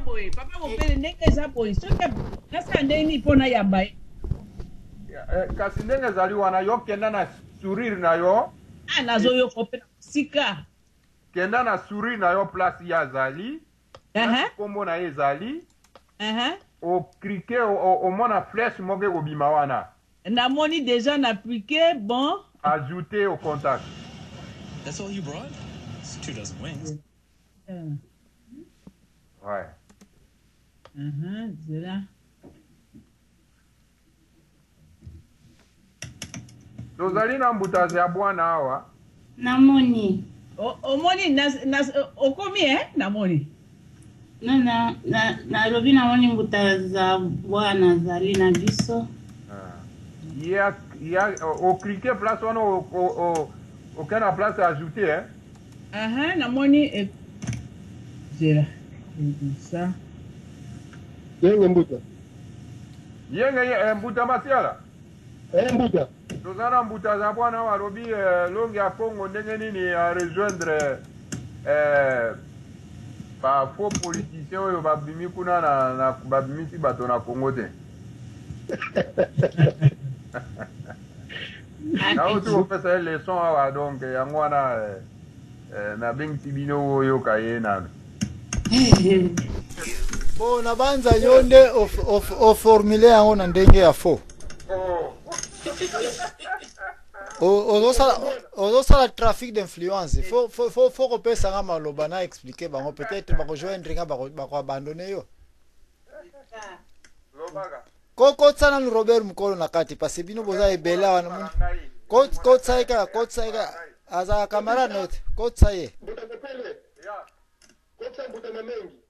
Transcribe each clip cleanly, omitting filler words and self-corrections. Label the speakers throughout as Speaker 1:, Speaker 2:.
Speaker 1: boy. Papa mo pele ndenge za boy. Soki kasa ndeni pona ya bai.
Speaker 2: Kasi ndenge zali wana yo kenda na sourire na yo.
Speaker 1: Ah nazo yo kopena sika.
Speaker 2: Kenda na sourire na yo place ya zali. Kombo na ye zali. O cliquer au mona flèche moke kobima wana.
Speaker 1: Na moni déjà na piqué bon.
Speaker 2: Ajouter au contact.
Speaker 3: That's all you brought? It's 2 dozen wings.
Speaker 2: Ouais.
Speaker 1: C'est là.
Speaker 2: Tozali na mbutazi ya bwana hawa.
Speaker 4: Namoni.
Speaker 1: Omoni okomi namoni.
Speaker 4: Na lobi namoni mbutazi za bwana zali na biso.
Speaker 2: Au cliquer place wana aucun la place à ajouter
Speaker 1: namoni zela. Ça.
Speaker 5: Yenge mbuta.
Speaker 2: Yenge mbuta masiala.
Speaker 5: Mbuta.
Speaker 2: Tozana mbuta za bwana walobi longi ya Congo ndenge nini a rejoindre pa faux politicien oyo babimi kuna na babimisi bato na Congo te. Na uti opesa leçon awa donc yango wana na bengisi bino oyo kaye nano.
Speaker 6: Bon na banza yonde formule yango na ndenge ya faux. Ozosala trafic d'influence. Faut kopesa nga maloba na expliquer bango peut-être bakojoindre nga bakoabandonne yo. Kotsa na Robert Mukolo na kati parce bino boza ebela wana mu. Kotsa aza camarade note. Kotsa ye.
Speaker 5: Kotsa mbuta na mengi.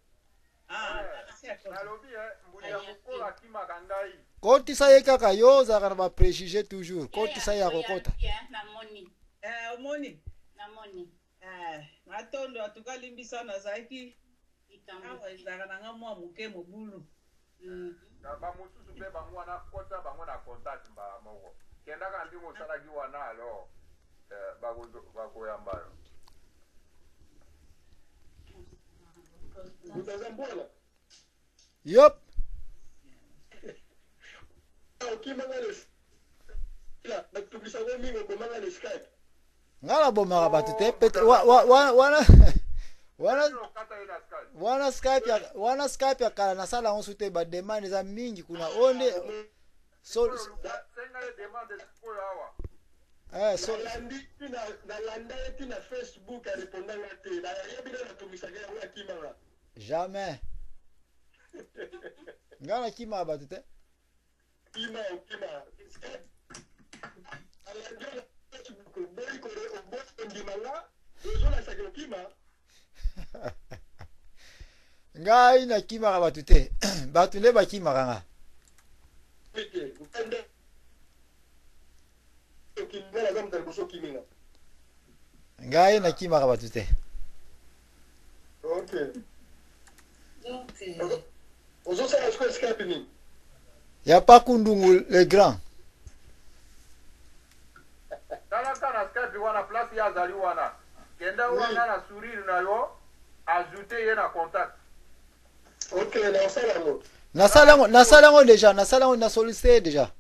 Speaker 2: Nalobi mbuta mukolo akima kangai.
Speaker 6: Kotisa ye kaka yo zaka na ba préjugé toujours. Kotisa ya kokota.
Speaker 4: Namoni.
Speaker 1: Omoni.
Speaker 4: Namoni.
Speaker 1: Matondo atukalimbisa na zaki. Awa izaka na ngamwa muke mobulu.
Speaker 2: Na ba mususu pe bango wana kota bango na contact ba moko. Kenda ka ndimo sala ki wana alo bakoyamba.
Speaker 5: Utazambona.
Speaker 6: Yup. Ngala bomaka batu te pete wana Skype ya kala na sala onsu te ba demande za mingi kuna onde so
Speaker 5: Facebook répondant te na yebina na tumisaka ya kimanga
Speaker 6: jamais ngala kima batu te
Speaker 5: kima alanjala Facebook boy ko obo ndimanga zola sakelo kima
Speaker 6: ngai na kima batu te batu le ba kima nga
Speaker 5: pete ukende okimela zamta kuso kiminga
Speaker 6: ngai na kima batu te.
Speaker 5: Okay. Ozosala siko Skype ni
Speaker 6: Ya pas Kundungu le grand.
Speaker 2: Tala kana Skype wana place ya zali wana. Kenda wana na sourire na yo ajouter ye na contact.
Speaker 5: Okay, na sala mo.
Speaker 6: Na salango na sollicité déjà.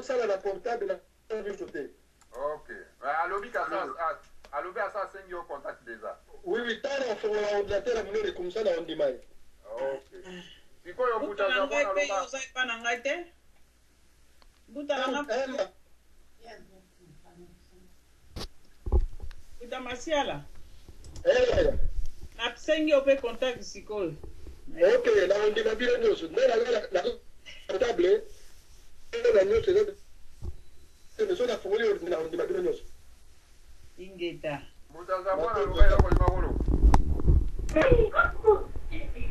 Speaker 5: Sala na portable na ajouter.
Speaker 2: Okay. Alobi à ça 5 yo contact déjà.
Speaker 5: Oui, tana for ordinateur mnene kumsala on demand.
Speaker 2: Okay. Siko yo buta za bwana loba.
Speaker 1: Yo sai pana ngaite. Buta na ngapa. Buta masiala. Na psengi ope contact sikol.
Speaker 5: Okay, na on demand bila nyuso. Na portable. Na nyuso ndio. Ndio na funguli na on demand bila nyuso.
Speaker 1: Ingeta.
Speaker 2: Buta za bwana loba ya kwa magolo.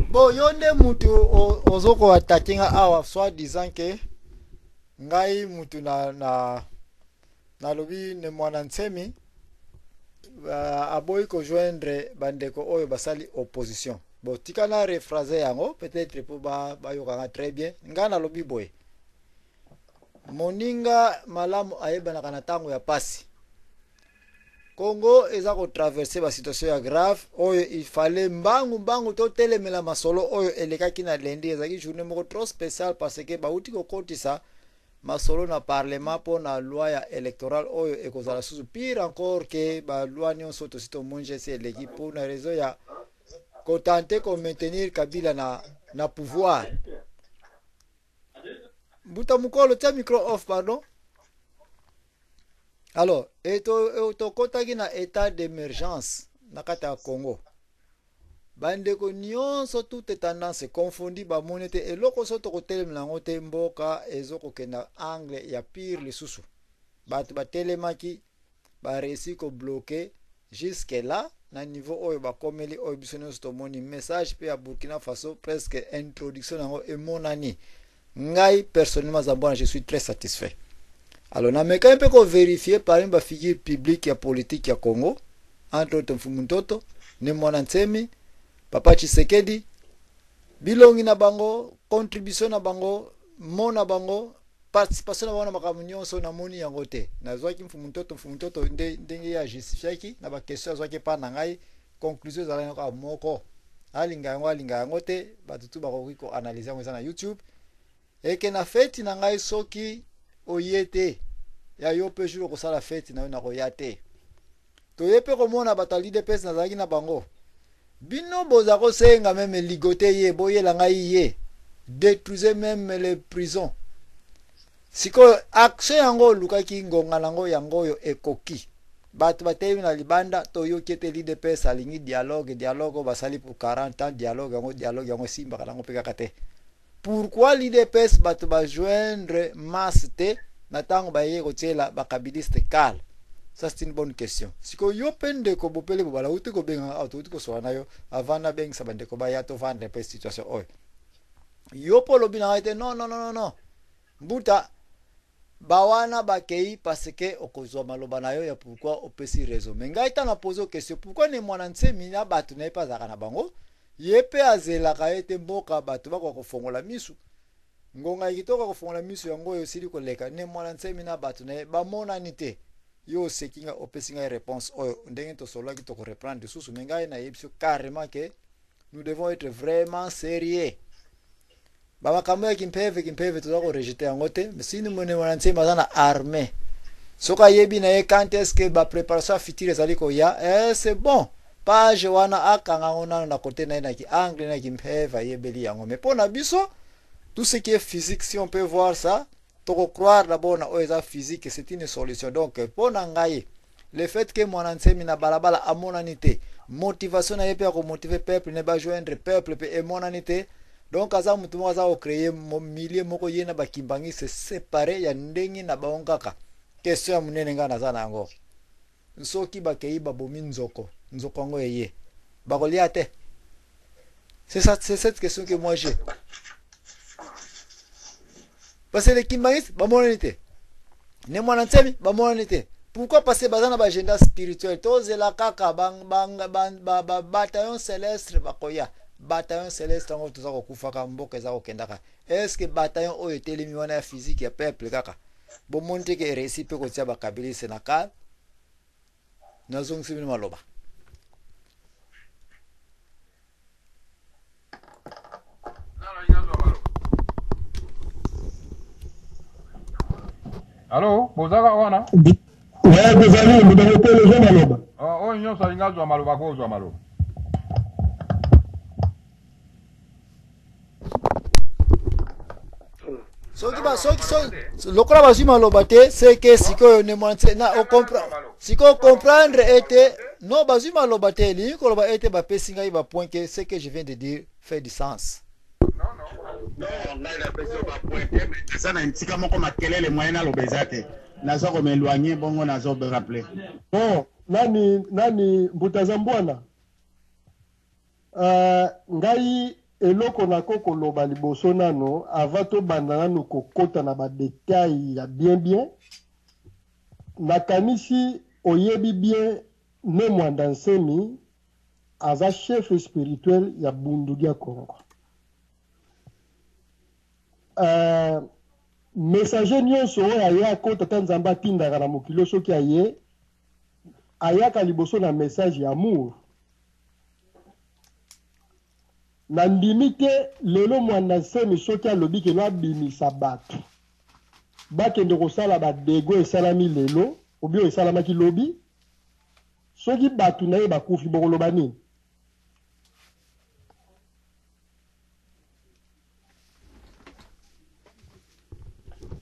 Speaker 6: Bo yonde mutu ozoko atakinga awa soit disant que ngai mutu na lobi ne mwana nsemi aboyi ko joindre bandeko oyo basali opposition. Bo tika na rephraser yango peut-être pour ba yokanga très bien. Nga na lobi boy. Moninga malamu ayeba na kana tango ya pasi. Congo eza ko traverser ba situation ya grave oyo il fallait mbangu to telemela masolo oyo elekaki na lendi ezaki journée moko trop spécial parce que bauti ko kotisa masolo na parlement po na loi ya électorale oyo ekozala susu pire encore que ba loi nyonso to sito monje se eleki pour na raison ya ko tenter ko maintenir Kabila na pouvoir. Buta mukolo tia micro off pardon. Alors, to kotaki na état d'émergence na kata ya Congo. Bandeko nyonso tout tendance confondi ba monete eloko so to kotelemela ngo te mboka ezoko kena angle ya pire lisusu. Batu batelemaki ba réussi ko bloquer jusque là na niveau oyo ba komeli oyo biso nyonso to moni message pe ya Burkina Faso presque introduction nango emonani. Ngai personnellement Zambona je suis très satisfait. Alors, on a même peu vérifier par une figure publique et politique ya Congo, entre autres Mfumuntoto, Nemwana Ntsemi, Papa Tshisekedi, bilongi na bango, contribution na bango, mona bango, participation na bango na makambo nyonso na moni yango te. Na zwaki Mfumuntoto ndenge ya justifiaki na ba question zwaki pa na ngai conclusion za la moko. Alinga yango te, batutu bakoki ko analyser yango na YouTube. Et que na feti na ngai soki oyete ya yo pe jour ko sala fete na koyate to yepe ko mona batali de pesa na zaki na bango bino boza ko senga même ligote ye boyela ngai ye détruisez même les prisons siko action yango lukaki ngonga nango yango yo ekoki batu bateyi na libanda to yo kete li de pesa lingi dialogue basali pour 40 ans dialogue yango simba kana ngo peka kate. Pourquoi l'IDPS batu ba joindre masse te natango ba ye kotiela ba kabiliste kal? Ça c'est une bonne question. Siko yo pende ko bopele bobala uti ko benga auto uti ko soana yo avana beng sabande ko ba ya to vendre pe situation oy. Yo polo bina ite non. Mbuta bawana bakei parce que okozwa maloba na yo ya pourquoi opesi raison. Menga ita na poser question pourquoi ne mwana nsemi na batu na pas zaka na bango? Yepe azela kaete mboka batu bako kofongola misu ngonga ikitoka kofongola misu yango yo sili koleka ne mwana nsemi na batu na ba mona nite yo sekinga opesinga réponse oyo ndenge to solo ki to ko reprendre susu menga na yebso carrément que nous devons être vraiment sérieux baba kamwe kimpeve to ko rejeter yango te mais si nous mwana nsemi bazana armée soka yebi na ye quand est-ce que ba préparation future zali ko ya c'est bon page wana akanga ngona na côté na ki angle na ki mpeva yebeli yango mais pona biso tout ce qui est physique si on peut voir ça to croire d'abord na oza physique c'est une solution donc pona ngai le fait que mon ensemi na balabala amonanité motivation na yepe ko motiver peuple ne ba joindre peuple pe emonanité donc aza mutu mo aza o créer milieu moko yena bakimbangi se séparer ya ndengi na baongaka question ya munene ngana zana ngo soki bakei babomi nzoko ngo yeye bakolia te. C'est cette question que moi j'ai. Parce que les kimbangistes bamonanité ne mwana nsemi bamonanité pourquoi passer bazana ba agenda spirituel tozela kaka bataillon céleste bakoya bataillon céleste ngo tuza kokufaka mboka za kokendaka est-ce que bataillon oyo telemi wana ya physique ya peuple kaka bomonte ke récipe ko tia bakabili senaka nazongisi bino maloba.
Speaker 2: Allô, bozaka wana?
Speaker 5: Ouais, bozali, mbona ko le joma loba.
Speaker 2: Oh, nyonso ingazwa maloba ko zwa maloba.
Speaker 6: Lokola bazwi maloba te c'est que sikoyo ne mwanse na o comprendre était non bazwi maloba te li koloba était ba pesinga ba point que ce que je viens de dire fait du sens.
Speaker 7: Non, ngai na peso ba point mais ça na ntika moko makelele moyen na lobezate nazo ko m'éloigner bongo nazo be rappeler.
Speaker 5: Bon, nani Mbutazambwana ngai eloko nako koloba liboso nano avant to banda nano kokota na ba détail ya bien nakanisi oyebi bien ne Mwanda Nsemi aza chef spirituel ya Bundugia Congo. Messager nyonso oyo aye akota ta Nzambe atindaka na mokili soki aye ayaka liboso na message ya amour na ndimi te lelo mwana nsemi soki alobi keno abimisa bato bakende kosala badego esalami lelo obi oyo esalamaki lobi soki bato na ye bakufi bokoloba nini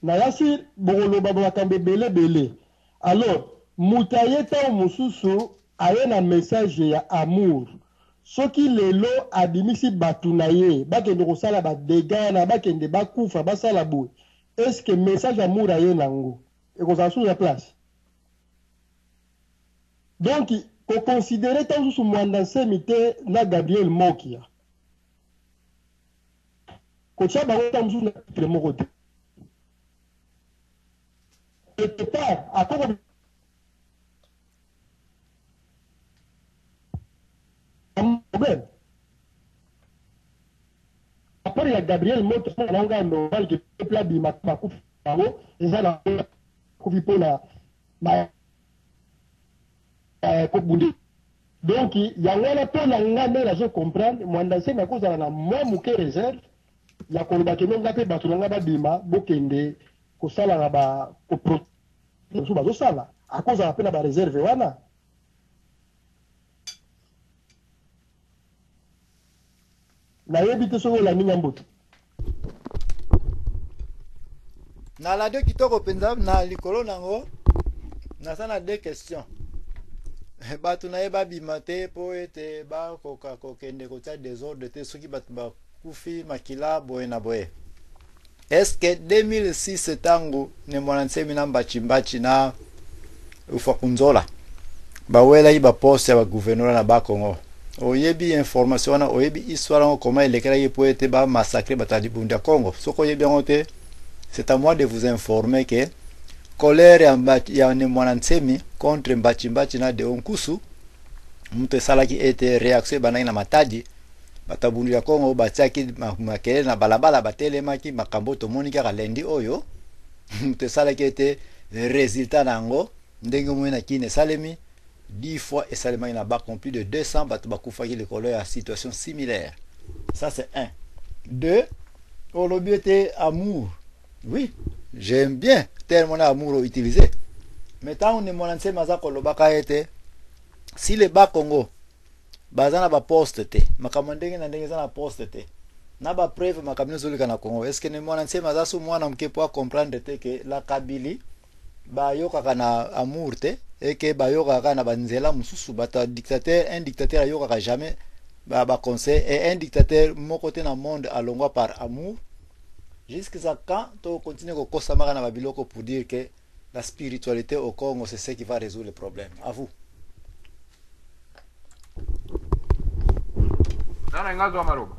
Speaker 5: na yasi bokoloba makambo ebele alors moto aye ntango mosusu aye na message ya amour soki lelo abimisi bato na ye bakende kosala badega wana bakende bakufa basala boye eske message amour aye nango ekozala susu ya place donc koconsidere ntango mosusu mwanda nsemi te na Gabriel Mokia kotia bango ntango mosusu na titre moko te quelque part akoko problème. Après, il y a Gabriel Moto, il y a un normal qui peut la bima, ma coupe, et ça, la coupe pour la donc, il y a un peu la ngane, la je comprends, moi, dans ces cause à la moi, mouké réserve, il y a qu'on va que l'on a fait battre la bima, bokende, ko sala la ba, ko pro, so ba sala, à cause à la peine la réserve, wana. nayebi te soki olami mboto
Speaker 6: na la deux kitoko penza na likolo nango naza na deux questions bato na ye babima te mpo ete bakoka kokende kotia désordre te soki bato bakufi makila boye na boye eske 2006 ntango ne mwana nsemi na mbachimbachi na ufa kunzola bawelaki baposte ya bagouverneur na bakongo oyebi information wana oyebi histoire ngo comment elekelaki po ete bamassacre bato ya libundi ya Congo soko oyebi yango te c'est à moi de vous informer que colère ya mwana nsemi contre mbachimbachi na de onkusu mutu esalaki ete réaction ebanaki na matadi bato ya bundu ya Congo batiaki makelele na balabala batelemaki makambo tomoni kaka lendi oyo mutu esalaki ete résultat na yango ndenge moyi na kini esalemi 10 fois et seulement il y a plus de 200 batubakufaki les colères à situation similaire. Ça c'est 1. 2. Oh le but était amour. Oui, j'aime bien tellement amour utilisé. Mais tant on est mon ancien mazako le baka était si les bas Congo bazana ba poste te makamandenge na ndenge za poste te na ba preuve makamino zolika na Congo est-ce que ne mon ancien mazasu mwana mke po comprendre te que la Kabili ba yoka kana amour te et que bayoka kana banzela mususu bata dictateur un dictateur ayoka jamais ba conseil et un dictateur mon côté dans monde alongwa par amour jusqu'à quand to continue ko kosamaka na babiloko pour dire que la spiritualité au Congo c'est ce qui va résoudre le problème. À vous.
Speaker 2: Nana ngazo maroba.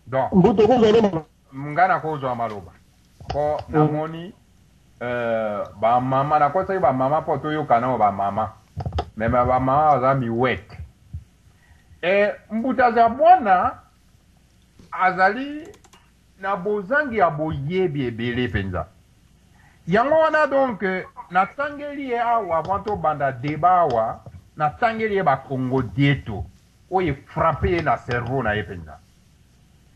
Speaker 2: Donc
Speaker 5: mbuto ko zolo
Speaker 2: mungana ko zo maroba. Ko namoni ba mama na kosa ba mama poto yo kana ba mama mais ba mama za mi wet mbuta za bwana azali na bozangi ya boyebi ebele penza yango wana donc na tangeli awa vanto banda débat awa na tangeli ba Congo dieto oye frappé na cerveau na penza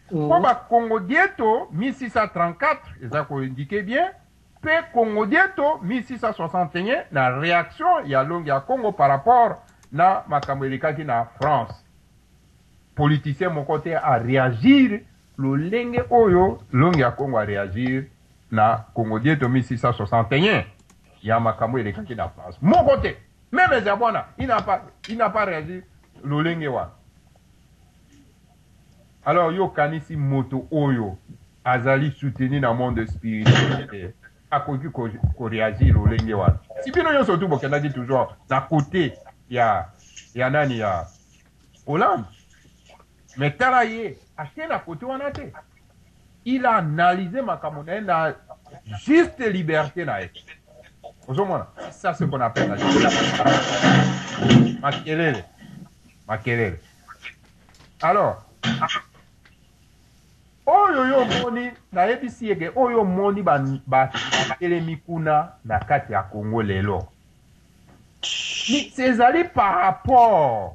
Speaker 2: ko ba Congo dieto 1634 ezako indiqué bien pe Congo dieto 1661 na réaction ya longi ya Congo par rapport na makambo elikaki na France politicien mon côté à réagir le lenge oyo longi ya Congo a réagir na Congo dieto 1661 ya makambo elikaki na France mon côté même Zabwana il n'a pas réagi le lenge wa alors yo kanisi moto oyo azali soutenu dans le monde spirituel akoki ko réagir au lenge wana si bino yo surtout bokendaki toujours na côté ya nani ya Hollande mais tala ye acheté na côté wana te il a analysé makambo na juste liberté na ye ozomona ça c'est ce qu'on appelle la makelele alors oyo yo moni na yebisi eke oyo moni ba telemi kuna na kati ya Congo lelo ezali par rapport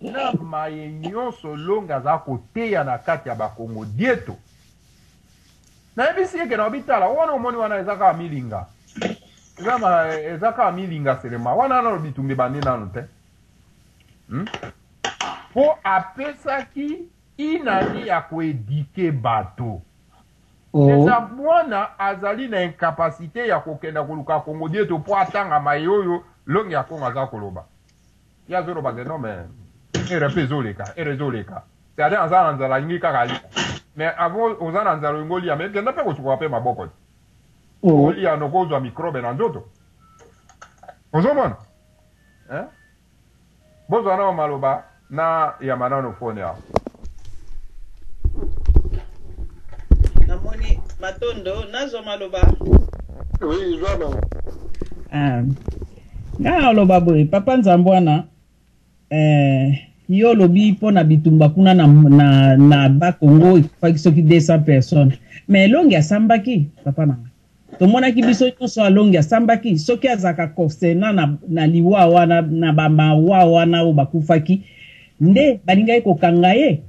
Speaker 2: na maye nyonso longa za koteya na kati ya bakongo dieto na yebisi eke na bitala wana omoni wana ezaka milinga ezaka milinga selema wana na bitumbi bandi nanu te po apesaki inani ya koedike bato eza mwana azali na incapacité ya kokenda koluka Congo dieto po atanga maye oyo longi ya Congo aza koloba ya zoloba ke non mais erepe ezoleka ezoleka c'est-à-dire aza na nzala lingi kaka lia mais avant oza na nzala olingo lia mais kenda mpe kosukola mpe maboko te olia nokozwa microbe na nzoto ozomona bozwa na maloba na ya manano fone awa
Speaker 1: namoni Matondo nazo maloba
Speaker 5: oui zwana
Speaker 4: nga oloba boye papa Nzambwana yo lobi pona bitumba kuna na bakongo faki soki 200 personnes mais longi asambaki papa nanga tomonaki biso nyonso alongi asambaki soki azaka kosena na liwa wana na bamawa wana oyo bakufaki nde balingaki kokanga ye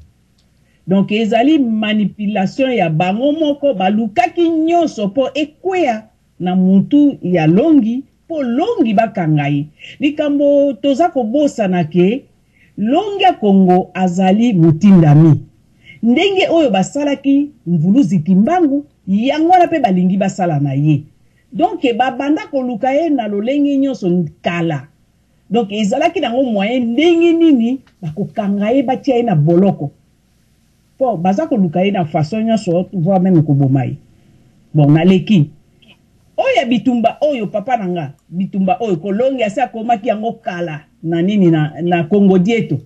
Speaker 4: donc ezali manipulation ya bango moko balukaki nyonso po ekweya na mutu ya longi po longi bakanga ye likambo toza kobosana ke longi ya Congo azali mutindami ndenge oyo basalaki mvuluzi kimbangu yango wana pe balingi basala na ye donc babanda koluka ye na lolenge nyonso kala donc ezalaki nango moyen ndenge nini bakokanga ye batia ye na boloko po baza koluka ye na façon nyonso voire même koboma ye bon naleki oyo bitumba oyo papa nanga bitumba oyo kolongi asi akomaki yango kala na nini na Congo dieto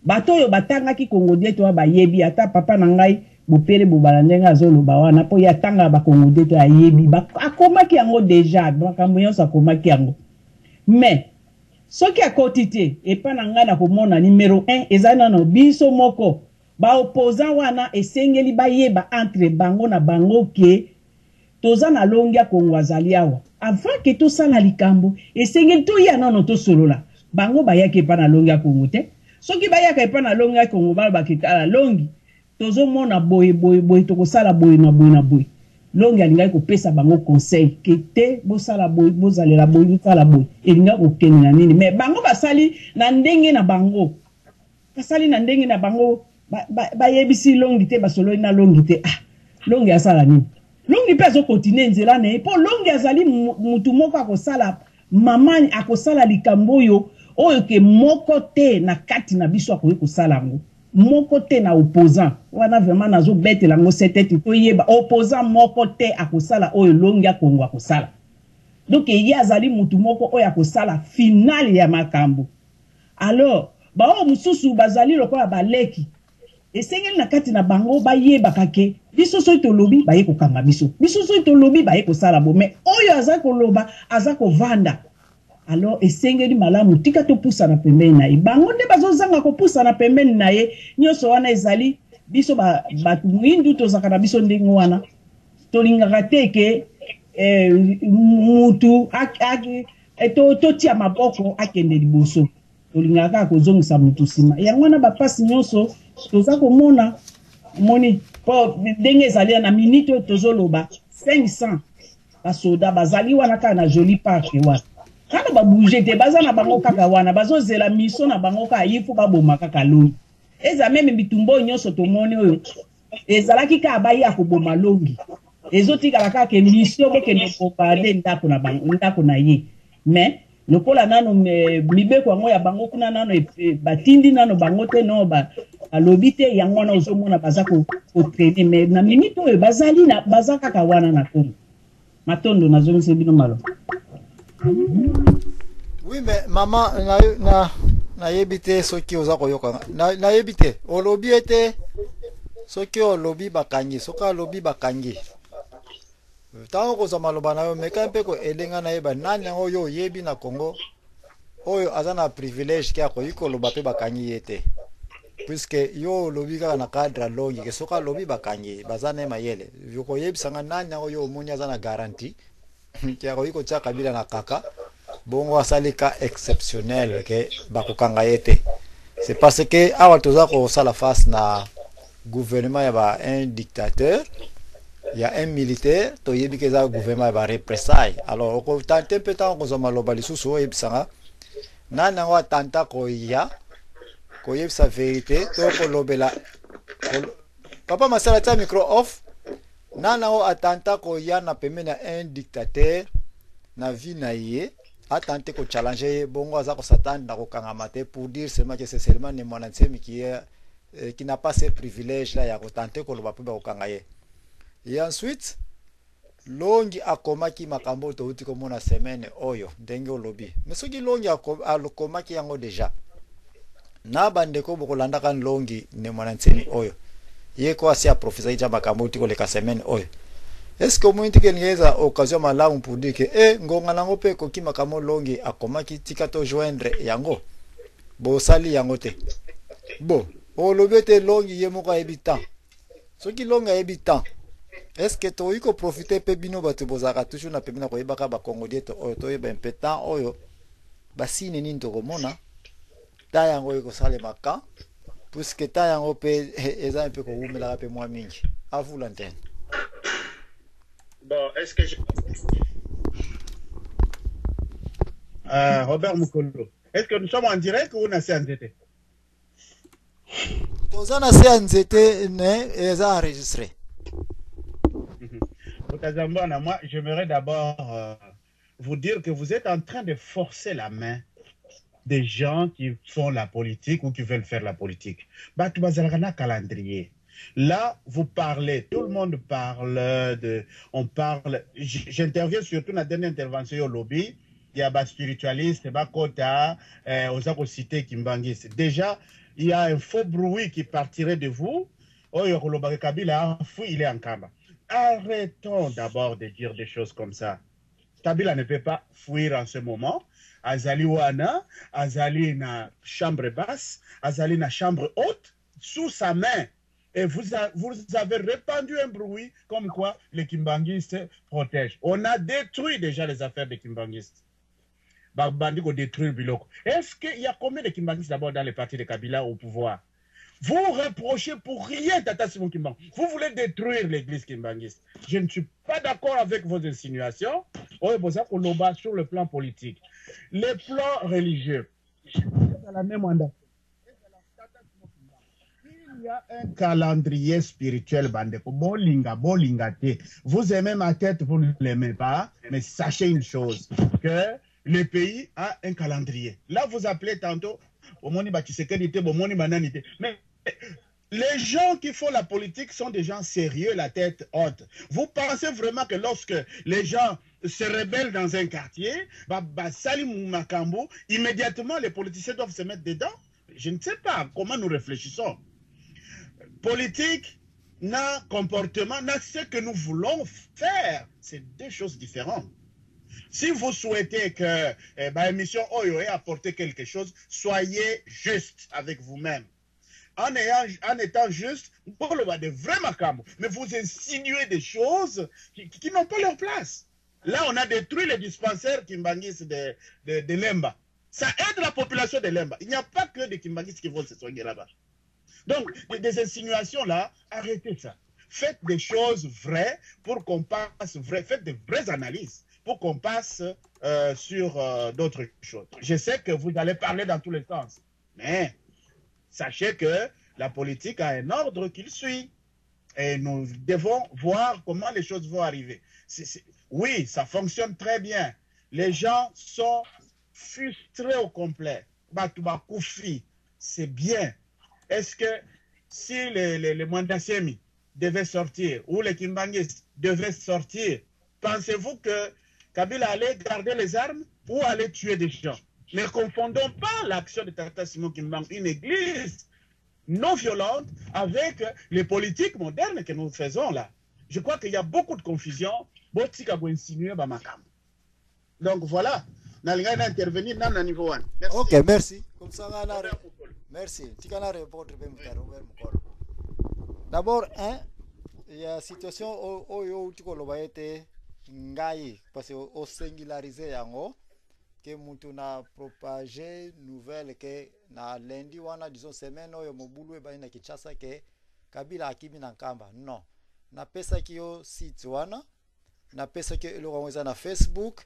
Speaker 4: bato oyo batangaki Congo dieto bayebi ata papa nangai bopere bobala ndenge azoloba wana po ya tanga ba Congo dieto ayebi akomaki yango déjà makambo nyonso akomaki yango mais soki akoti te epa nanga na komona numéro 1 eza nano biso moko ba opposant wana esengeli bayeba entre bango na bango ke toza na longi ya Congo azali awa avant ke tosala likambo esengeli toya nano tosolola bango bayaki epa na longi ya Congo te soki bayaka epa na longi ya Congo balobaki kala longi tozomona boye tokosala boye na boye longi alingaki kopesa bango conseil ke te bosala boye bozalela boye bosala boye elinga kokende na nini mais bango basali na ndenge na bango bayebisi longi te basololi na longi te longi asala nini longi pe azokontinue nzela na ye mpo longi azali mutu moko akosala mamani akosala likambo oyo ke moko te na kati na biso akoki kosala yango moko te na opposant wana vraiment nazobetela yango setete toyeba opposant moko te akosala oyo longi ya Congo akosala donc ye azali mutu moko oyo akosala finale ya makambo alors bao mususu bazali lokola baleki esengeli na kati na bango bayebaka ke biso soki tolobi baye kokanga biso soki tolobi baye kosala bo mais oyo aza koloba aza kovanda alors esengeli malamu tika topusa na pembeni na ye bango nde bazozanga kopusa na pembeni na ye nyonso wana ezali biso bato mwindu tozaka na biso ndenge wana tolingaka te ke mutu totia maboko akende liboso tolingaka kozongisa mutu nsima yango wana bapasi nyonso toza komona moni po ndenge ezali na minute tozoloba 500 basoda bazali wana kaka na Joli Park wana kana babouge te baza na bango kaka wana bazozela miso na bango kaka yifu baboma kaka longi eza meme bitumbo nyonso tomoni oyo ezalaki kaka bayi akoboma longi ezotikala kaka miso bokende kopade ndako na ye mais lokola nano mibeko yango ya bango kuna nano batindi nano bango te no alobi te yango wana ozomona baza kotraine mais na minute oyo baza kaka wana na Congo Matondo nazongisa bino malo.
Speaker 6: Oui mais maman na yebite soki oza koyoka na yebite olobi ete soki olobi bakangi soka olobi bakangi tango koza maloba na yo meka mpe ko elenga na yeba nani oyo oyebi na Congo oyo aza na privilège ke akoyi koloba pe bakangi ye te puisque yo lobi kaka na cadre longi ke soka lobi bakangi bazane mayele yoko yebisanga nani yango yo omoni aza na garantie ki akoki tia Kabila na kaka bongo asali ka exceptionnel ke bakokanga ye te. C'est parce que awa toza kosala face na gouvernement ya ba un dictateur, il y a un militaire, toyebi ke za gouvernement ya ba représailles. Alors oko tante pe tant ko zoma loba lisusu o yebisanga nani yango atanta ko ya ko yebisa vérité to ko lobela papa masala ta micro off nani yango atanta ko ya na pembeni na un dictateur na vie na ye atante ko challenger bongo aza ko satani na ko kangama te pour dire seulement que c'est seulement ne mwanansemi qui n'a pas ces privilèges là ya ko tante ko loba pe ba ko kangaye. Et ensuite longi akomaki makambo to uti ko mona semaine oyo ndenge olobi mais soki longi akomaki yango déjà na bandeko bokolanda kan longi ne mwanansemi oyo ye ko asi a professeur ija makambo uti ko leka semaine oyo. Est-ce que moi tike ngeza occasion malamu pour dire que ngonga nango pe ko kima kamo longi akomaki tika to joindre yango bo sali yango te bo o lobete longi ye moko ebitant soki longa ebitant est-ce que to iko profiter pe bino batu bozaka toujours na pemina ko yebaka ba Congo dieto oyo to yeba impetant oyo basine nini to komona ta yango iko sale maka puisque ta yango pe eza un peu ko umela pe moi mingi à vous l'antenne.
Speaker 7: Bon, est-ce que je... Robert Mukolo, est-ce que nous sommes en direct ou on a CNZT?
Speaker 6: On a CNZT, mais enregistré.
Speaker 7: Moi, j'aimerais d'abord vous dire que vous êtes en train de forcer la main des gens qui font la politique ou qui veulent faire la politique. Bah, tu vas avoir un calendrier. Là, vous parlez, tout le monde parle on parle, j'interviens surtout dans la dernière intervention au lobby, il y a des spiritualistes, des Kota, aux cité Kimbangis. Déjà, il y a un faux bruit qui partirait de vous. Oh, Kabila, il est en Kamba. Arrêtons d'abord de dire des choses comme ça. Kabila ne peut pas fuir en ce moment. Azali Wana, Azali na chambre basse, Azali na chambre haute, sous sa main. Et vous avez répandu un bruit comme quoi les Kimbanguistes protègent. On a détruit déjà les affaires des Kimbanguistes. Bandiko détruit Biloko. Est-ce qu'il y a combien de Kimbanguistes d'abord dans les partis de Kabila au pouvoir? Vous reprochez pour rien Tata Simon Kimbang. Vous voulez détruire l'église kimbanguiste. Je ne suis pas d'accord avec vos insinuations. Sur le plan politique. Les plans religieux. Dans la même mandat. Il y a un calendrier spirituel, Bandeko. Bolingate. Vous aimez ma tête, vous ne l'aimez pas. Mais sachez une chose, que le pays a un calendrier. Là, vous appelez tantôt mais les gens qui font la politique sont des gens sérieux, la tête haute. Vous pensez vraiment que lorsque les gens se rebellent dans un quartier, Salim Makambo, immédiatement les politiciens doivent se mettre dedans? Je ne sais pas comment nous réfléchissons. Politique, n'a comportement, n'a ce que nous voulons faire. C'est deux choses différentes. Si vous souhaitez que l'émission Oyo ait apporté quelque chose, soyez juste avec vous-même. En étant juste, vous parlez de vrais macambos, mais vous insinuez des choses qui n'ont pas leur place. Là, on a détruit les dispensaires Kimbangis de Lemba. Ça aide la population de Lemba. Il n'y a pas que des Kimbangis qui vont se soigner là-bas. Donc, des insinuations là, arrêtez ça. Faites des choses vraies pour qu'on passe vrai. Faites de vraies analyses pour qu'on passe sur d'autres choses. Je sais que vous allez parler dans tous les sens, mais sachez que la politique a un ordre qu'il suit. Et nous devons voir comment les choses vont arriver. Oui, ça fonctionne très bien. Les gens sont frustrés au complet. C'est bien. Est-ce que si les Mwandassemi devaient sortir ou les Kimbangis devaient sortir, pensez-vous que Kabila allait garder les armes ou allait tuer des gens? Ne confondons pas l'action de Tata Simon Kimbang, une église non violente, avec les politiques modernes que nous faisons là. Je crois qu'il y a beaucoup de confusion. Donc voilà. Intervenir dans le niveau 1.
Speaker 6: Merci. Ok, merci. Comme ça, Merci. Tu peux répondre d'abord, il y a une situation où tu peux être ngai parce que au singularisé yango que mutu na propager nouvelle que na lundi wana disons semaine oyo mobulu ba ina Kinshasa ke Kabila akimi na Nkamba. Non. Na pesa kiyo site wana, na pesa kiyo eloko na Facebook,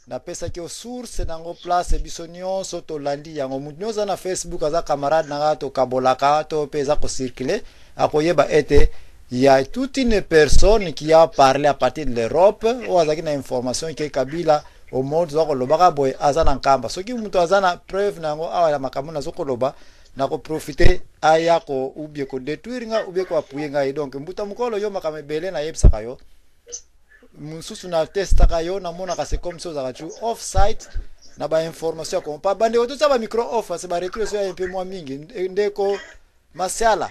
Speaker 6: na pesa kiyo source nango place bisonio soto landi yango mutu na Facebook aza camarade na to kabolaka to pesa ko circuler akoyeba ete il y a toute une personne qui a parlé à partir de l'Europe ou azaki na information que Kabila au monde zoko lobaka boy azana Nkamba. Soki mutu azana preuve nango awala makamuna zoko loba na ko profiter aya ko ubie ko détruire nga ubie ko appuyer nga donc mbuta mukolo yo makame bele na yebsa kayo mususu na testa kayo na mona ka c'est comme ça za tu off site na ba information ko pa bande oto sa ba micro off c'est ba retrouver so un peu moins mingi ndeko masiala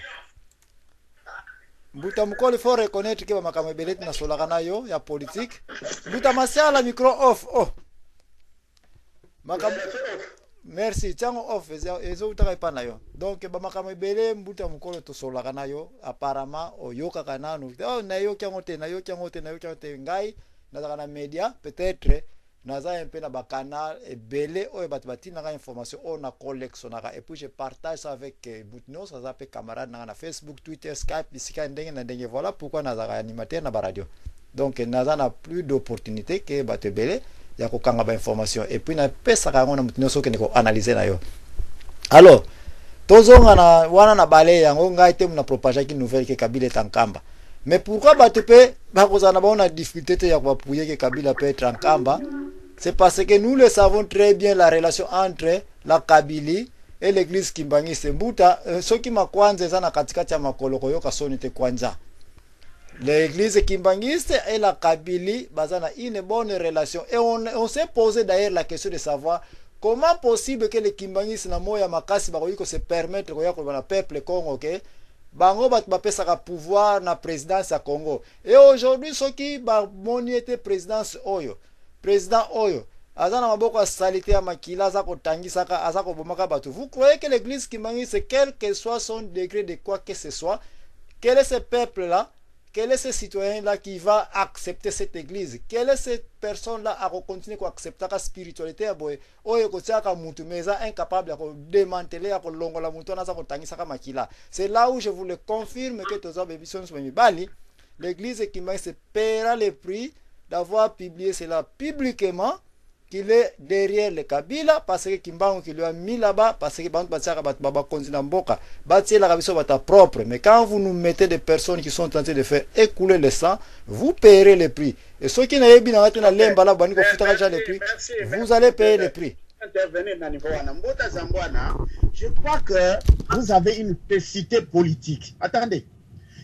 Speaker 6: mbuta mukolo faut reconnaître que ba makame bele na solaka nayo ya politique mbuta masiala micro off oh makame merci tiango off ezo utaka pana yo donc ba makamo bele mbuta mukolo to solaka nayo apparemment oyoka kananu na yo kyangote ngai na na media peut-être naza un peu na ba canal et belé o batibati na information on a collectionnera et puis je partage ça avec Boutno ça s'appelle camarade na Facebook Twitter Skype bisika ndenge voilà pourquoi naza animateur na ba radio donc naza na plus d'opportunité que batebele ya kokanga ba information et puis na pesa ka ngona mutino soke ne ko analyser na yo alors tozonga na wana na bale yango ngai te muna propager ki nouvelle ke Kabila est en Nkamba mais pourquoi batepe ba kozana ba on a difficulté ya ko appuyer ke Kabila peut être en Nkamba c'est parce que nous le savons très bien la relation entre la Kabili et l'église Kimbangi Sembuta soki makwanza sana katikati ya makoloko yo kasoni te kwanza. L'église kimbangiste et la Kabili bazana une bonne relation et on s'est posé d'ailleurs la question de savoir comment possible que les kimbangistes na moya makasi ba ko se permettre ko ya ko na peuple Congo que bango bat ba pesa ka pouvoir na présidence ya Congo et aujourd'hui ceux qui ba moniete présidence oyo président oyo azana maboko ya salité ya makila za ko tangisa ka aza ko bomaka batu. Vous croyez que l'église kimbangiste quel que soit son degré de quoi que ce soit, quel est ce peuple là? Quel est ce citoyen-là qui va accepter cette église? Quelle est cette personne-là à continuer à accepter la spiritualité? Incapable de démanteler, c'est là où je vous le confirme que l'église qui m'a paiera le prix d'avoir publié cela publiquement qu'il est derrière le Kabila parce que Kimbangu qui lui a mis là-bas parce que Baba Konzinamboka bâtir la rabiso bata propre. Mais quand vous nous mettez des personnes qui sont en train de faire écouler le sang, vous payerez le prix. Et ceux qui n'avaient pas dans lemba là bani ko futaka déjà le prix, vous allez payer le prix.
Speaker 7: Je crois que vous avez une nécessité politique. Attendez,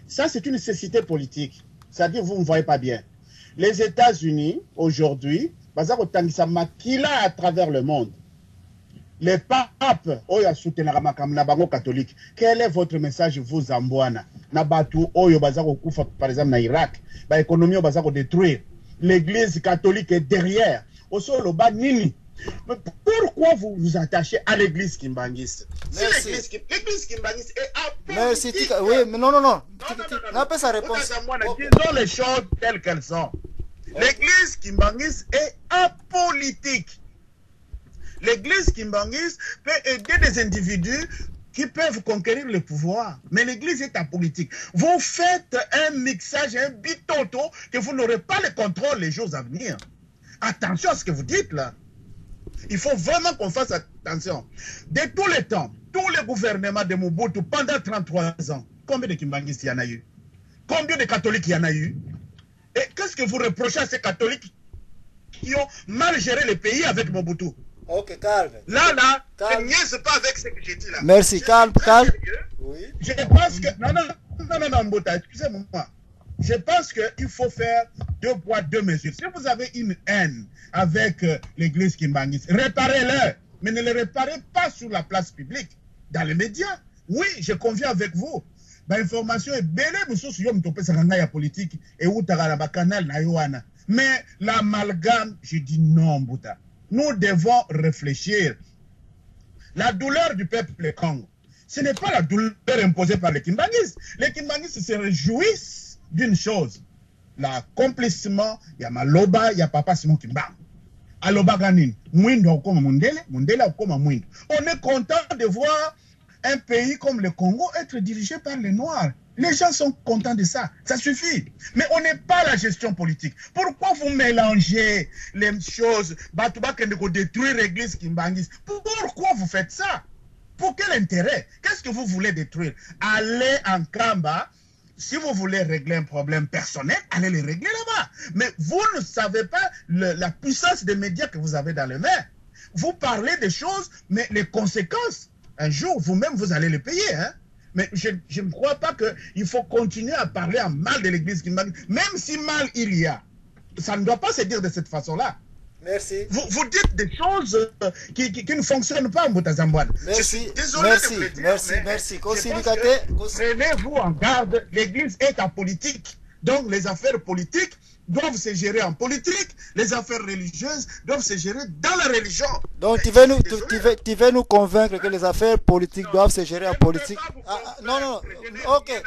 Speaker 7: ça c'est une nécessité politique. C'est-à-dire vous ne voyez pas bien. Les États-Unis aujourd'hui à travers le monde. Les papes, oya soutenara makamna bango catholique. Quel est votre message vous Zambouana? Nabatu oyo bazako kufa par exemple na Irak, ba économie bazako détruire. L'église catholique est derrière. Osolo ba nini? Pourquoi vous vous attachez à l'église kimbangiste?
Speaker 6: Merci.
Speaker 7: L'église kimbangiste est apolitique.
Speaker 6: Merci. Oui, mais non. N'a pas sa réponse.
Speaker 7: Disons les choses telles qu'elles sont. L'église kimbangiste est apolitique. L'église kimbangiste peut aider des individus qui peuvent conquérir le pouvoir. Mais l'église est apolitique. Vous faites un mixage, un bitoto, que vous n'aurez pas le contrôle les jours à venir. Attention à ce que vous dites là. Il faut vraiment qu'on fasse attention. De tous les temps, tous les gouvernements de Mobutu pendant 33 ans, combien de kimbangistes il y en a eu? Combien de catholiques il y en a eu? Et qu'est-ce que vous reprochez à ces catholiques qui ont mal géré le pays avec Mobutu?
Speaker 6: Ok, calme.
Speaker 7: Là, je niaise pas avec ce que j'ai dit là.
Speaker 6: Merci, calme.
Speaker 7: Oui. Je pense que... Non, Mbota, excusez-moi. Je pense qu'il faut faire 2 poids, 2 mesures. Si vous avez une haine avec l'église kimbangiste, réparez-le. Mais ne le réparez pas sur la place publique, dans les médias. Oui, je conviens avec vous. L'information est belle, politique et où canal na yoana. Mais l'amalgame, je dis non, Mbouta. Nous devons réfléchir. La douleur du peuple Congo, Ce n'est pas la douleur imposée par les Kimbanguistes. Les Kimbanguistes se réjouissent d'une chose. L'accomplissement, il y a Maloba, il y a Papa Simon Kimbangu. Aloba Ganin, Mwindo Okoma Mundele, Mundele Okoma Mwindo. On est content de voir un pays comme le Congo être dirigé par les Noirs. Les gens sont contents de ça. Ça suffit. Mais on n'est pas la gestion politique. Pourquoi vous mélangez les choses? Batouba Kendeko détruire l'église Kimbanguiste. Pourquoi vous faites ça? Pour quel intérêt? Qu'est-ce que vous voulez détruire? Allez en Kamba. Si vous voulez régler un problème personnel, allez le régler là-bas. Mais vous ne savez pas la puissance des médias que vous avez dans les mains. Vous parlez des choses, mais les conséquences, un jour, vous-même, vous allez les payer. Hein? Mais je ne crois pas qu'il faut continuer à parler en mal de l'église Kimbangu. Même si mal il y a, ça ne doit pas se dire de cette façon-là.
Speaker 6: Merci.
Speaker 7: Vous dites des choses qui ne fonctionnent pas en Boutazambouane.
Speaker 6: Merci.
Speaker 7: Désolé de vous le dire,
Speaker 6: merci.
Speaker 7: Prenez-vous en garde, l'église est en politique. Donc les affaires politiques doivent se gérer en politique, les affaires religieuses doivent se gérer dans la religion.
Speaker 6: Donc tu veux nous convaincre que les affaires politiques doivent se gérer en politique? Non, ok.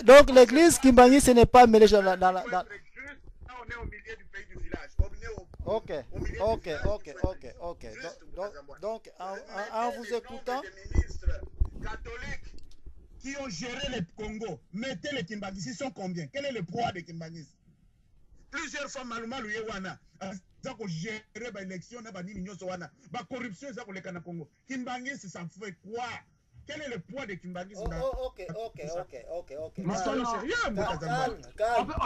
Speaker 6: Donc l'église Kimbangu, ce n'est pas mélangé dans la...
Speaker 7: On est au milieu du pays du village.
Speaker 6: Ok. Donc, en vous écoutant...
Speaker 7: Les ministres catholiques qui ont géré le Congo, mettez les Kimbanguistes, ils sont combien? Quel est le poids des Kimbanguistes? Plusieurs fois, Maluma Luyewana, ça qu'on gère l'élection, la corruption, ça qu'on les canne Congo. Kimbanguistes, ça fait quoi? Quel est le poids des Kimbanguistes?
Speaker 6: Ok.
Speaker 5: On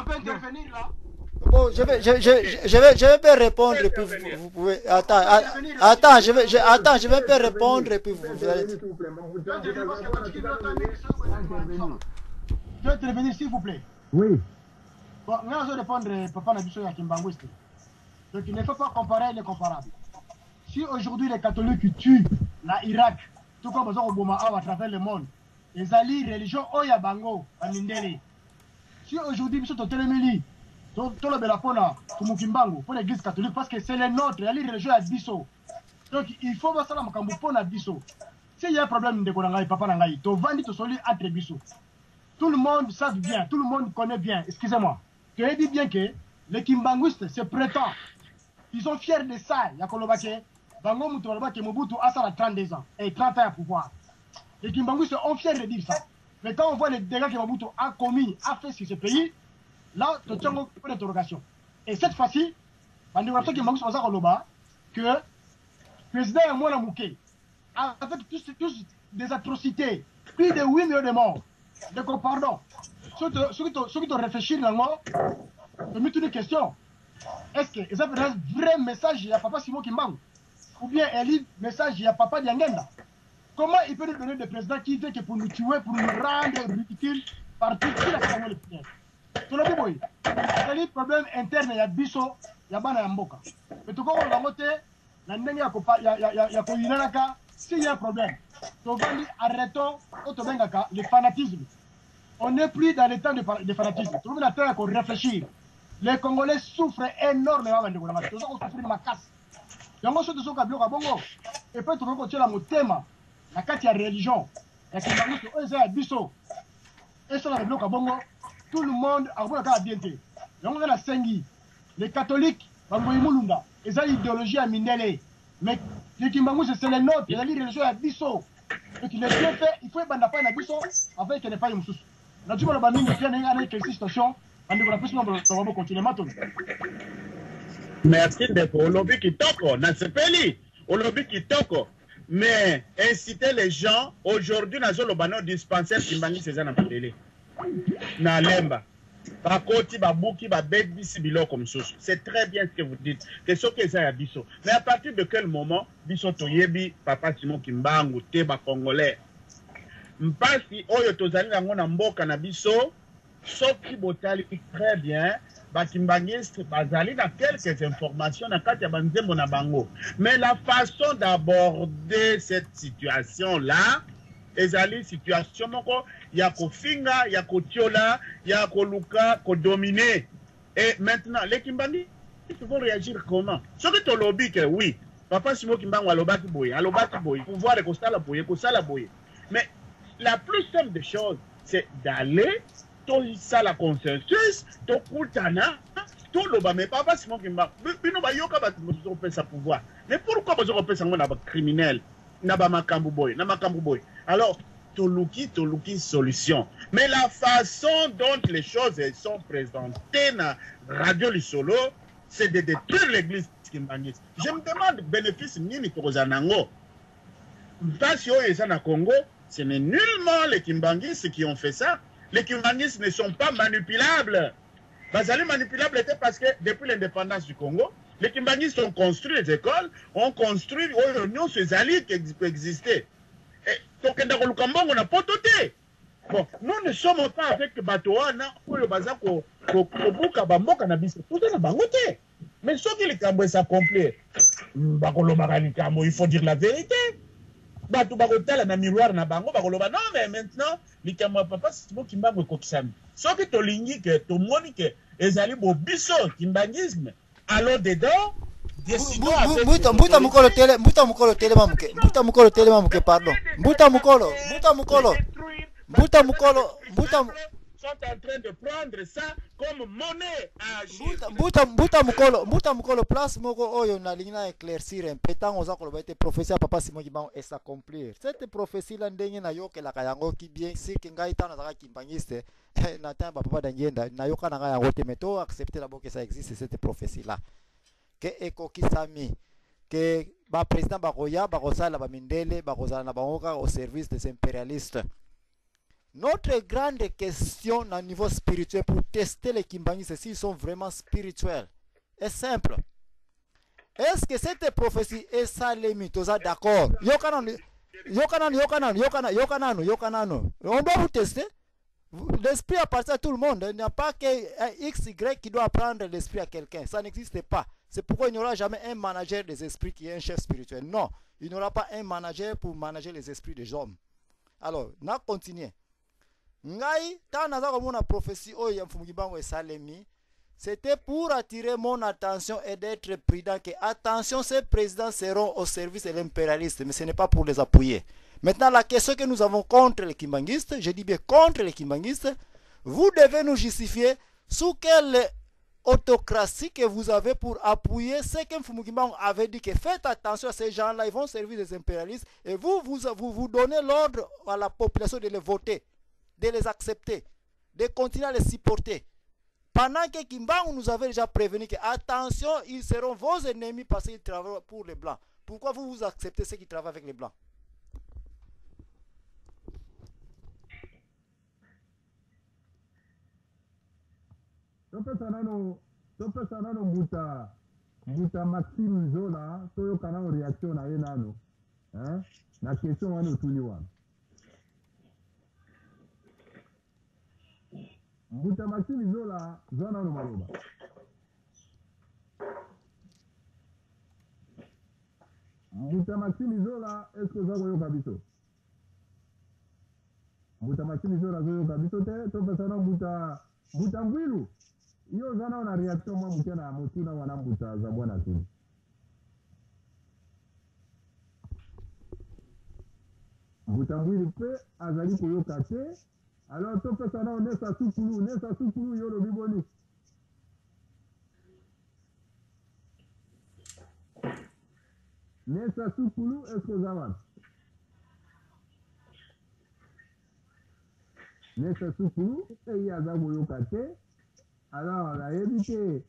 Speaker 5: peut intervenir là?
Speaker 6: Bon, je vais répondre et puis vous pouvez... Attends, je vais répondre et puis vous allez...
Speaker 5: Je vais intervenir s'il vous plaît.
Speaker 2: Oui.
Speaker 5: Bon, nous allons répondre Papa Nabiso à Kimbanguiste. Donc il ne faut pas comparer les comparables. Si aujourd'hui les catholiques tuent l'Irak, tout comme au Boma à travers le monde, les alliés religieux Oyabango, à Nindele. Si aujourd'hui ils sont au Télémili, tout le Belapona, pour Kimbangu, pour l'église catholique, parce que c'est les nôtres, les alliés religieux à Bisso. Donc il faut voir ça dans le Pona à Bisso. S'il y a un problème de Korangaï, Papa Nangaï, tu vendis ton solide entre Bisso. Tout le monde sait bien, tout le monde connaît bien, excusez-moi. Tu as dit bien que les Kimbanguistes se prétendent, ils sont fiers de ça. Il y a Kolobake, Bango Moutoualba qui Mobutu a ça à 32 ans et 30 ans à pouvoir. Les Kimbanguistes sont fiers de dire ça. Mais quand on voit les dégâts que Mobutu a commis, a fait sur ce pays, là, tu tiens beaucoup d'interrogations. Et cette fois-ci, on dit que le président Mouana Mouké, avec tous des atrocités, plus de 8 millions de morts, donc pardon, ceux qui ont réfléchi normalement, je me pose une question. Est-ce que ça fait un vrai message à Papa Simon Kimbangu? Ou bien un message à Papa Diangenda? Comment il peut nous donner des présidents qui disent que pour nous tuer, pour nous rendre ridicules, partout, qui a fait le pire? C'est le problème interne, il y a Bisso, il y a Bana Mboka. Mais tout comme on l'a voté, il y a s'il y a un problème, arrêtons le fanatisme. On n'est plus dans le temps de fanatisme. Tout le monde a temps qu'on réfléchir. Les Congolais souffrent énormément. Ils souffrent de ma casse. Et puis, tout le monde a thème. La carte de la religion. Et tout le monde a bien été. Les catholiques, ils ont l'idéologie à Mindele. Mais les Kimbangu, c'est les nôtres. Ils ont l'idéologie à Bisso. Donc, il est bien fait. Il faut être à Bisso afin qu'il n'y ait pas de soucis.
Speaker 7: Merci d'être au lobby qui toko, Nansepeli, au lobby qui toko. Mais inciter les gens, aujourd'hui, dans le bano dispensaire Kimbangu, c'est ça dans le na lemba. Bakoti, babuki, babek, bisibilo comme ça. C'est très bien ce que vous dites. Que ce que ça y a biso. Mais à partir de quel moment, biso toyebi, Papa Simon Kimbangu, teba congolais. Mpasi oyo tozali nango na mboka na biso soki botali très bien bakimbangiste bazali na quelques informations na kati ya banzembo na bango, mais la façon d'aborder cette situation là ezali situation moko ya kofinga ya kotiola ya koluka kodominer. Et maintenant les kimbangistes vont réagir comment? Soki tolobi que oui Papa Simon Kimbangu alobaki boye pouvoir de kosala boye Mais la plus simple des choses, c'est d'aller, ça la consensus, to kultana, to loba, mais pas parce que bino ba yoka ba peut sa pouvoir. Mais pourquoi vous peut ça na criminel, na ba makambu boy, na makambu boy. Alors Toluki solution. Mais la façon dont les choses sont présentées dans Radio Lisolo, c'est de détruire l'église Kimbangis. Je me demande bénéfice nini Tokozanango. Parce que au Congo, ce n'est nullement les Kimbangis qui ont fait ça. Les Kimbangis ne sont pas manipulables. Bazali manipulables était parce que depuis l'indépendance du Congo, les Kimbangis ont construit les écoles, ont construit l'Union Suzali qui existait. Donc, on a pas doté. Bon, nous ne sommes pas avec Batoana pour le bazar Kobuka Bamboka Nabis. Tout ça, bangoté. Mais ce qui est le s'accomplir, il faut dire la vérité. Bato bakotala na miroir na bango bakoloba non mais maintenant likamwa papa c'est bon kimbango kokisami. Ce qui tolingi que to moni que ezali bo biso kimbangisme. Alors dedans
Speaker 6: Mbuta mukolo tele mamuke pardon. Mbuta mukolo
Speaker 7: sont en train de prendre ça comme monnaie à agir.
Speaker 6: Mbuta mukolo place moko oyo na lingina éclaircir un peu tant oza koloba ete prophétie papa Simon Kimbangu et s'accomplir. Cette prophétie là ndenge na yoke la kayango ki bien si kingai tana zaka kimbangiste na tamba papa dangenda na yoka na yango te meto accepter d'abord que ça existe cette prophétie là. Que ekokisami que ba président bakoya bakosala ba mindele bakozala na bangoka au service des impérialistes. Notre grande question au niveau spirituel pour tester les Kimbangistes s'ils sont vraiment spirituels est simple. Est-ce que cette prophétie est salémite? Vous êtes d'accord? Yokanano. On doit vous tester. L'esprit appartient à tout le monde. Il n'y a pas que X, Y qui doit apprendre l'esprit à quelqu'un. Ça n'existe pas. C'est pourquoi il n'y aura jamais un manager des esprits qui est un chef spirituel. Non, il n'y aura pas un manager pour manager les esprits des hommes. Alors, on a continué. Ngai, tant na prophétie oyo Mfumukibango et Salemi, c'était pour attirer mon attention et d'être prudent que attention, ces présidents seront au service de l'impérialiste, mais ce n'est pas pour les appuyer. Maintenant, la question que nous avons contre les Kimbangistes, je dis bien contre les Kimbangistes, vous devez nous justifier sous quelle autocratie que vous avez pour appuyer ce que Mfumukibango avait dit, que faites attention à ces gens-là, ils vont servir les impérialistes, et vous donnez l'ordre à la population de les voter, de les accepter, de continuer à les supporter. Pendant que Kimbangu nous avait déjà prévenu que attention, ils seront vos ennemis parce qu'ils travaillent pour les Blancs. Pourquoi vous acceptez ceux qui travaillent avec les Blancs?
Speaker 2: topesa nano mbuta Maxime Zola toyoka nano réaction na ye nano na question wana otuni wana. Mbuta Maxime Zola zwa nano maloba. Mbuta Maxime Zola est-ce que oza koyoka biso? Mbuta Maxime Zola azoyoka biso te. Topesa nano mbuta Mbwilu yo oza nao na réaction mwa moke na motuna wana mbuta za bwana tuni. Mbuta Mbwilu mpe azali koyoka te. Alors topesa nao Nesa Sukulu yo lobi boni. Nesa Sukulu est-ce que oza wana? Nesa Sukulu eye aza koyoka te. Alors nayebi te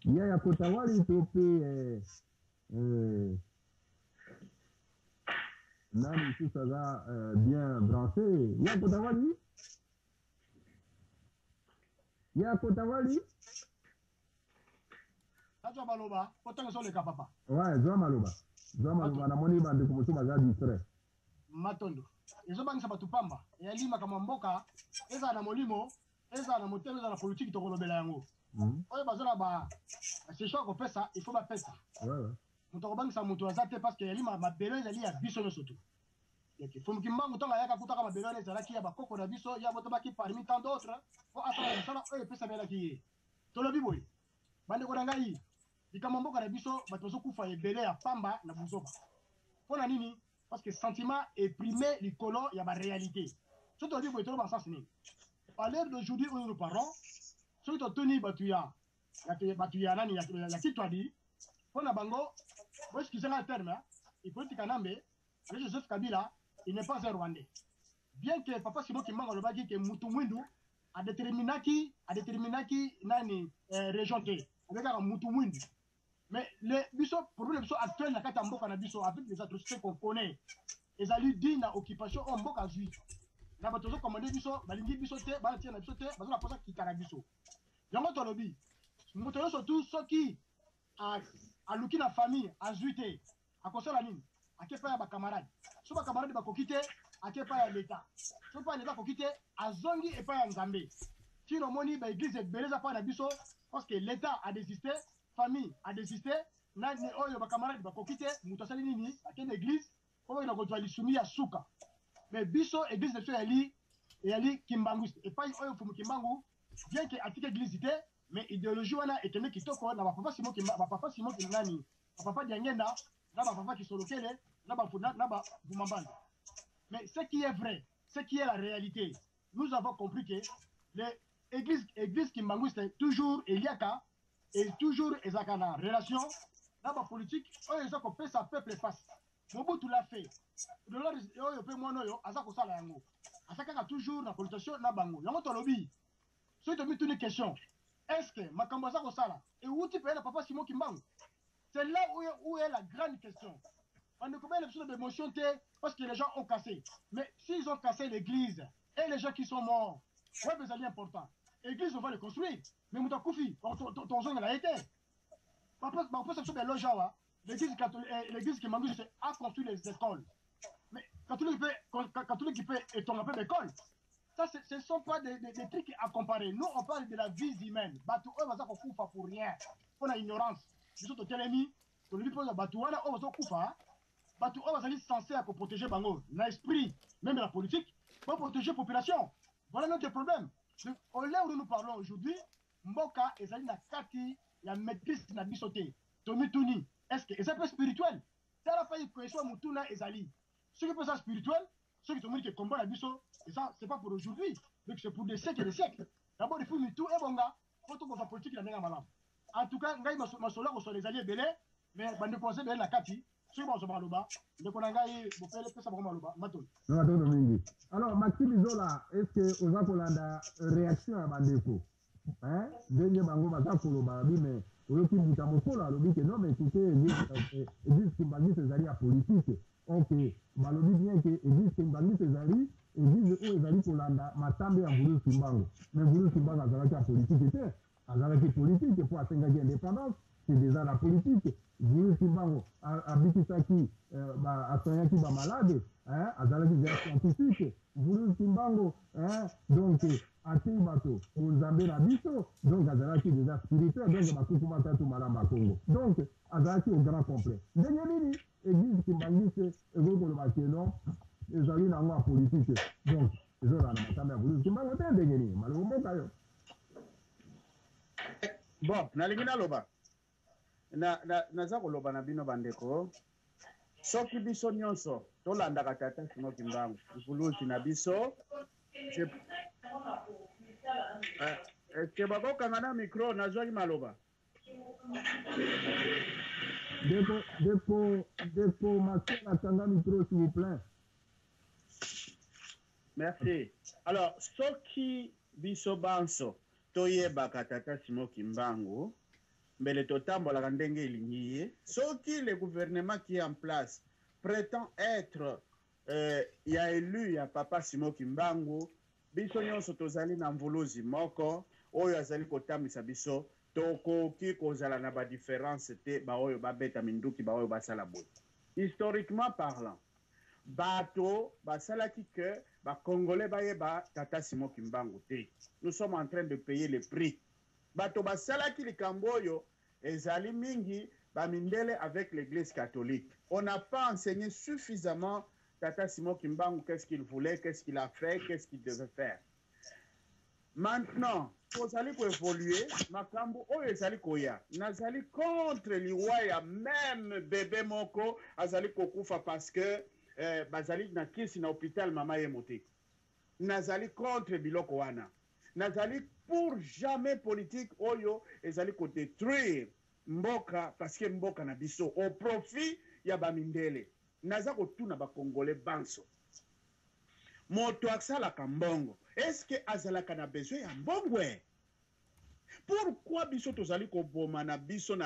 Speaker 2: yaya Kotawali to mpe nani tout ça va bien branché. Ya Kotawali
Speaker 5: Azo maloba potanga sole ka papa.
Speaker 2: Ouais, zo maloba na moni bande ko musu baza distrait.
Speaker 5: Matondo ezobangisa batu pamba yalima kama mboka eza na molimo eza na motema eza na politique to kolobela yango. Oyo bazona ba c'est chaud ko pesa il faut ba pesa.
Speaker 2: Ouais.
Speaker 5: Muto kobangisa mutu azate parce que yalima mabelo ezali ya biso no soto. Yaki Mfumukibango tonga yaka kutaka mabelo ezalaki ya bakoko na biso ya botobaki parmi tant d'autres po asala sala oyo pesa bela ki. Tolobi boy. Bande ko ngai likambo mboka na biso bato bazokufa ebele ya pamba na buzoba.
Speaker 8: Pour la nini, parce que sentiment est primé, les colons, il y a ma réalité. Ce que tu dis, vous êtes dans le sens. À l'heure d'aujourd'hui où nous parlons, ce que tu as tenu, Batuya, il y a qui tu as dit, pour la bango, vous excusez le terme, il faut que tu aies le Joseph Kabila, il n'est pas un Rwandais. Bien que Papa Simon Kimbangu le bagi que Mutumwindu a déterminé qui nani région T, avec un Mutumwindu. Mais le problème actuel na kata mboka na biso avec les atrocités qu'on connaît, ils allaient dire na occupation en mboka juif. Na batozo commandé biso, balingi biso te, ba tia na biso te, bazo na posa ki kana biso. Yango to lobi. Mutoyo surtout ceux qui a luki na famille, a zuité, a kosola nini, a kepa ya ba camarade. So ba camarade ba kokite, a kepa ya l'état. So pa l'état kokite, a zongi et pas ya nzambe. Si no moni ba église beleza pa na biso parce que l'état a désisté. Famille a désisté, nani oyo ba camarade ba kokite, mutosali nini, akene église, comme na kotwa lisumi ya suka. Mais biso église de yali Kimbangu et pas oyo fumu Kimbangu, bien que atike église ité, mais idéologie wana ekene kitoko na ba papa Simon nani, ba papa Diangenda, na ba papa Kisolokele, na ba Bumambanda. Mais ce qui est vrai, ce qui est la réalité, nous avons compris que l'église Kimbangu c'est toujours Eliaka et toujours ezakana relation na ba politique oyo ezako pesa peuple face Mobutu l'a fait de l'or oyo pe mono yo azako sala yango asakaka toujours na politique na bango yango to lobi so to mitu une question est-ce que makambo azako sala et où tu peux na papa Simon Kimbangu c'est là où est la grande question on ne peut pas l'émotion d'émotion parce que les gens ont cassé mais s'ils ont cassé l'église et les gens qui sont morts ouais mais c'est important l'église on va le construire mais Moutakufi, ton zone a été. Papa, ça se fait l'Ojawa, l'église qui m'a dit a construit les écoles. Mais catholique qui fait et ton appel d'école. Ça, ce ne sont pas des trucs à comparer. Nous, on parle de la vie humaine. Batou, on va s'en foutre pour rien. On a ignorance. Nous sommes au télémi, on lui pose Batou, on va s'en foutre. Batou, on va s'en censé à protéger Bango. L'esprit, même la politique, pour protéger la population. Voilà notre problème. Au lieu où nous parlons aujourd'hui, Mboka ezali na kati ya maîtrise na bisoté. Tomituni, est-ce que c'est pas spirituel? Ça la faille cohésion mutuna ezali. Ce qui peut ça spirituel, ce qui te montre que combat la biso, et ça c'est pas pour aujourd'hui, donc c'est pour des siècles et des siècles. D'abord il faut mitou et bonga, faut que la politique la nenga malam. En tout cas, ngai masola ko so les alliés belé, mais bande conseil belé la kati, ce bon so maloba, de ko ngai bo pele pesa bon maloba, maton.
Speaker 2: Non, attends mingi. Alors Maxime Izola, est-ce que oza kolanda réaction à bandeko? Hein, Denye Bango Bata Koloba, mais Oyoki Mutamokola, alobi que non, mais écoutez, Église Kimbangu Césari à politique. Ok, balobi bien que Église Kimbangu Césari, Église où Ezali Kolanda, Matambe à Voulou Kimbangu. Mais Voulou Kimbangu Azalaki à politique était, Azalaki politique pour atteindre l'indépendance, c'est déjà la politique. Voulou Kimbangu, Abitisaki, Atoyaki ba malade, hein, Azalaki des scientifiques. Voulou Kimbangu, hein, donc, Ati bato, Mozambique na biso, donc Azalaki déjà spirituel, donc Bakukuma Tatu Malamba Congo. Donc, Azalaki au grand complet. Dernier mini, Église Kimbangu, c'est Ego le Bakélon, et Zali Nango politique. Donc, ils ont la Matame à Voulou Kimbangu, c'est un dernier mini, malheureusement, d'ailleurs.
Speaker 7: Bon, Naligina Loba. Nazako Loba Nabino Bandeko. Soki biso nyonso, Tolanda Katata Simon Kimbangu. Voulou Kinabiso. Est-ce que bako kangana micro nazwaki maloba? Dépo Maxime atanga micro s'il vous plaît. Merci. Alors, soki biso banso toyeba katata Simon Kimbangu mbele totambola ndenge elingi ye, soki le gouvernement qui est en place prétend être il y a élu ya papa Simon Kimbangu, biso nyonso tozali na mvuluzi moko oyo azali kotambisa biso tokoki kozala na ba différence te ba oyo babeta minduki ba oyo basala boye. Historiquement parlant, bato basalaki que ba congolais bayeba tata Simon Kimbangu te. Nous sommes en train de payer le prix. Bato basalaki likambo oyo ezali mingi ba mindele avec l'église catholique. On n'a pas enseigné suffisamment Tata Simon Kimbangu, qu'est-ce qu'il voulait, qu'est-ce qu'il a fait, qu'est-ce qu'il devait faire. Maintenant, tozali koévolue makambo oyo ezali koya nazali contre liwa ya même bébé moko azali kokufa parce que bazali na kisi na hôpital mama ye mote nazali contre biloko wana nazali pour jamais politique oyo ezali kodétruire mboka parce que mboka na biso au profit ya bamindele naza kotuna bakongole banso moto asalaka mbongo est-ce que azalaka na besoin ya mbongwe pourquoi biso tozali koboma na biso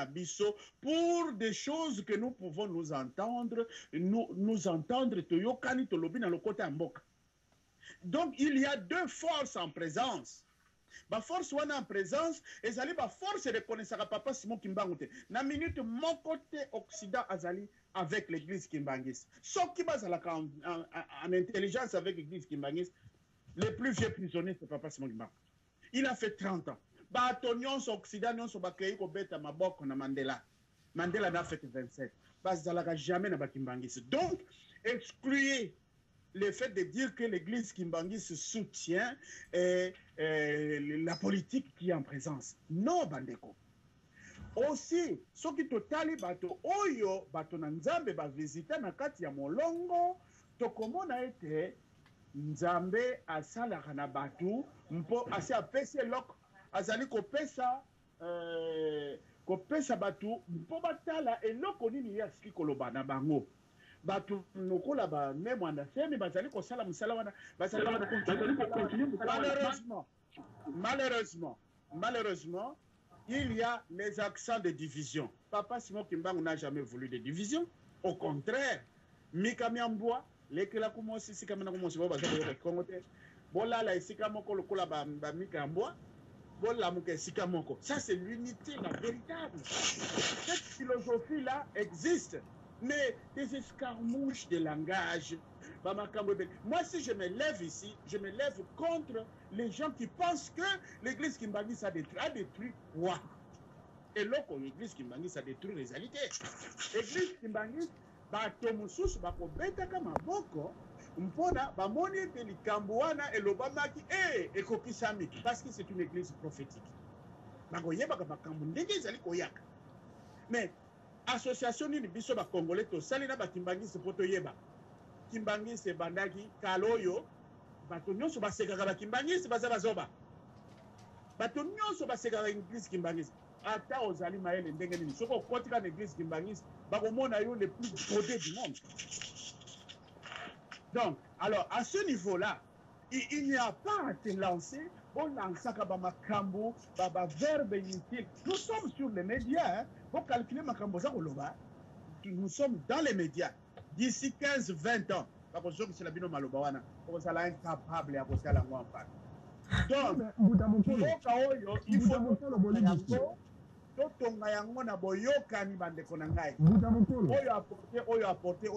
Speaker 7: pour des choses que nous pouvons nous entendre toyokani tolobi na lokota ya mboka. Donc il y a deux forces en présence. Ba force wana en présence ezali ba force reconnaissaka papa Simon Kimbangu te na minute mon côté occident azali avec l'église Kimbangis soki bazalaka en intelligence avec l'église Kimbangis le plus vieux prisonnier c'est papa Simon Kimbangu. Il a fait 30 ans. Bato nyonso occident nyonso bakei ko beta maboko na Mandela n'a fait 27 bazalaka jamais na Bakimbangis. Donc excluez le fait de dire que l'église Kimbangis soutient la politique qui est en présence. Non, bandeko. Aussi, ce qui totali bato oyo bato na nzambe ba visiter na kati ya molongo to komona ete nzambe asala kana batu mpo asi apese lok azali kopesa batu mpo batala eloko nini ya siki koloba na bango. Batu nokola ba memwanda semi bazali kosala musala wana bazali malheureusement il y a les accents de division. Papa Simon Kimbangu n'a jamais voulu de division, au contraire mikamiambwa lekela kumosi sikamana kumosi baba za kongote bola la isika moko lokola ba mikambwa bola muke sika moko. Ça c'est l'unité la véritable. Cette philosophie là existe. Mais des escarmouches de langage. Moi, si je me lève ici, je me lève contre les gens qui pensent que l'église Kimbangis a détruit quoi? Et là, l'église Kimbangis a détruit les réalités. L'église Kimbangis, Batomusus, Bakobetaka Maboko, Mpona, Bamoni, Likambuana et l'Obamaki, et Kokisami, parce que c'est une église prophétique. Mais association ni biso ba congolais to salina ba Kimbangis poto yeba Kimbangis bandaki kaloyo bato nyonso ba sekaka ba Kimbangis baza bazoba bato nyonso ba sekaka église Kimbangis ata ozali maele ndenge nini soko kotika na église Kimbangis ba komona yo le plus beauté du monde. Donc alors à ce niveau là il n'y a pas à te lancer on lance ba makambo ba verbe inutile. Nous sommes sur les médias hein. Pour calculer ma cambosa koloba, nous sommes dans les médias. D'ici 15-20 ans, parce que c'est la bino malobawana, on sera incapable à côté la moi en fait. Donc, il faut totonga yango na boyoka ni bande konangai. Oyo apporter.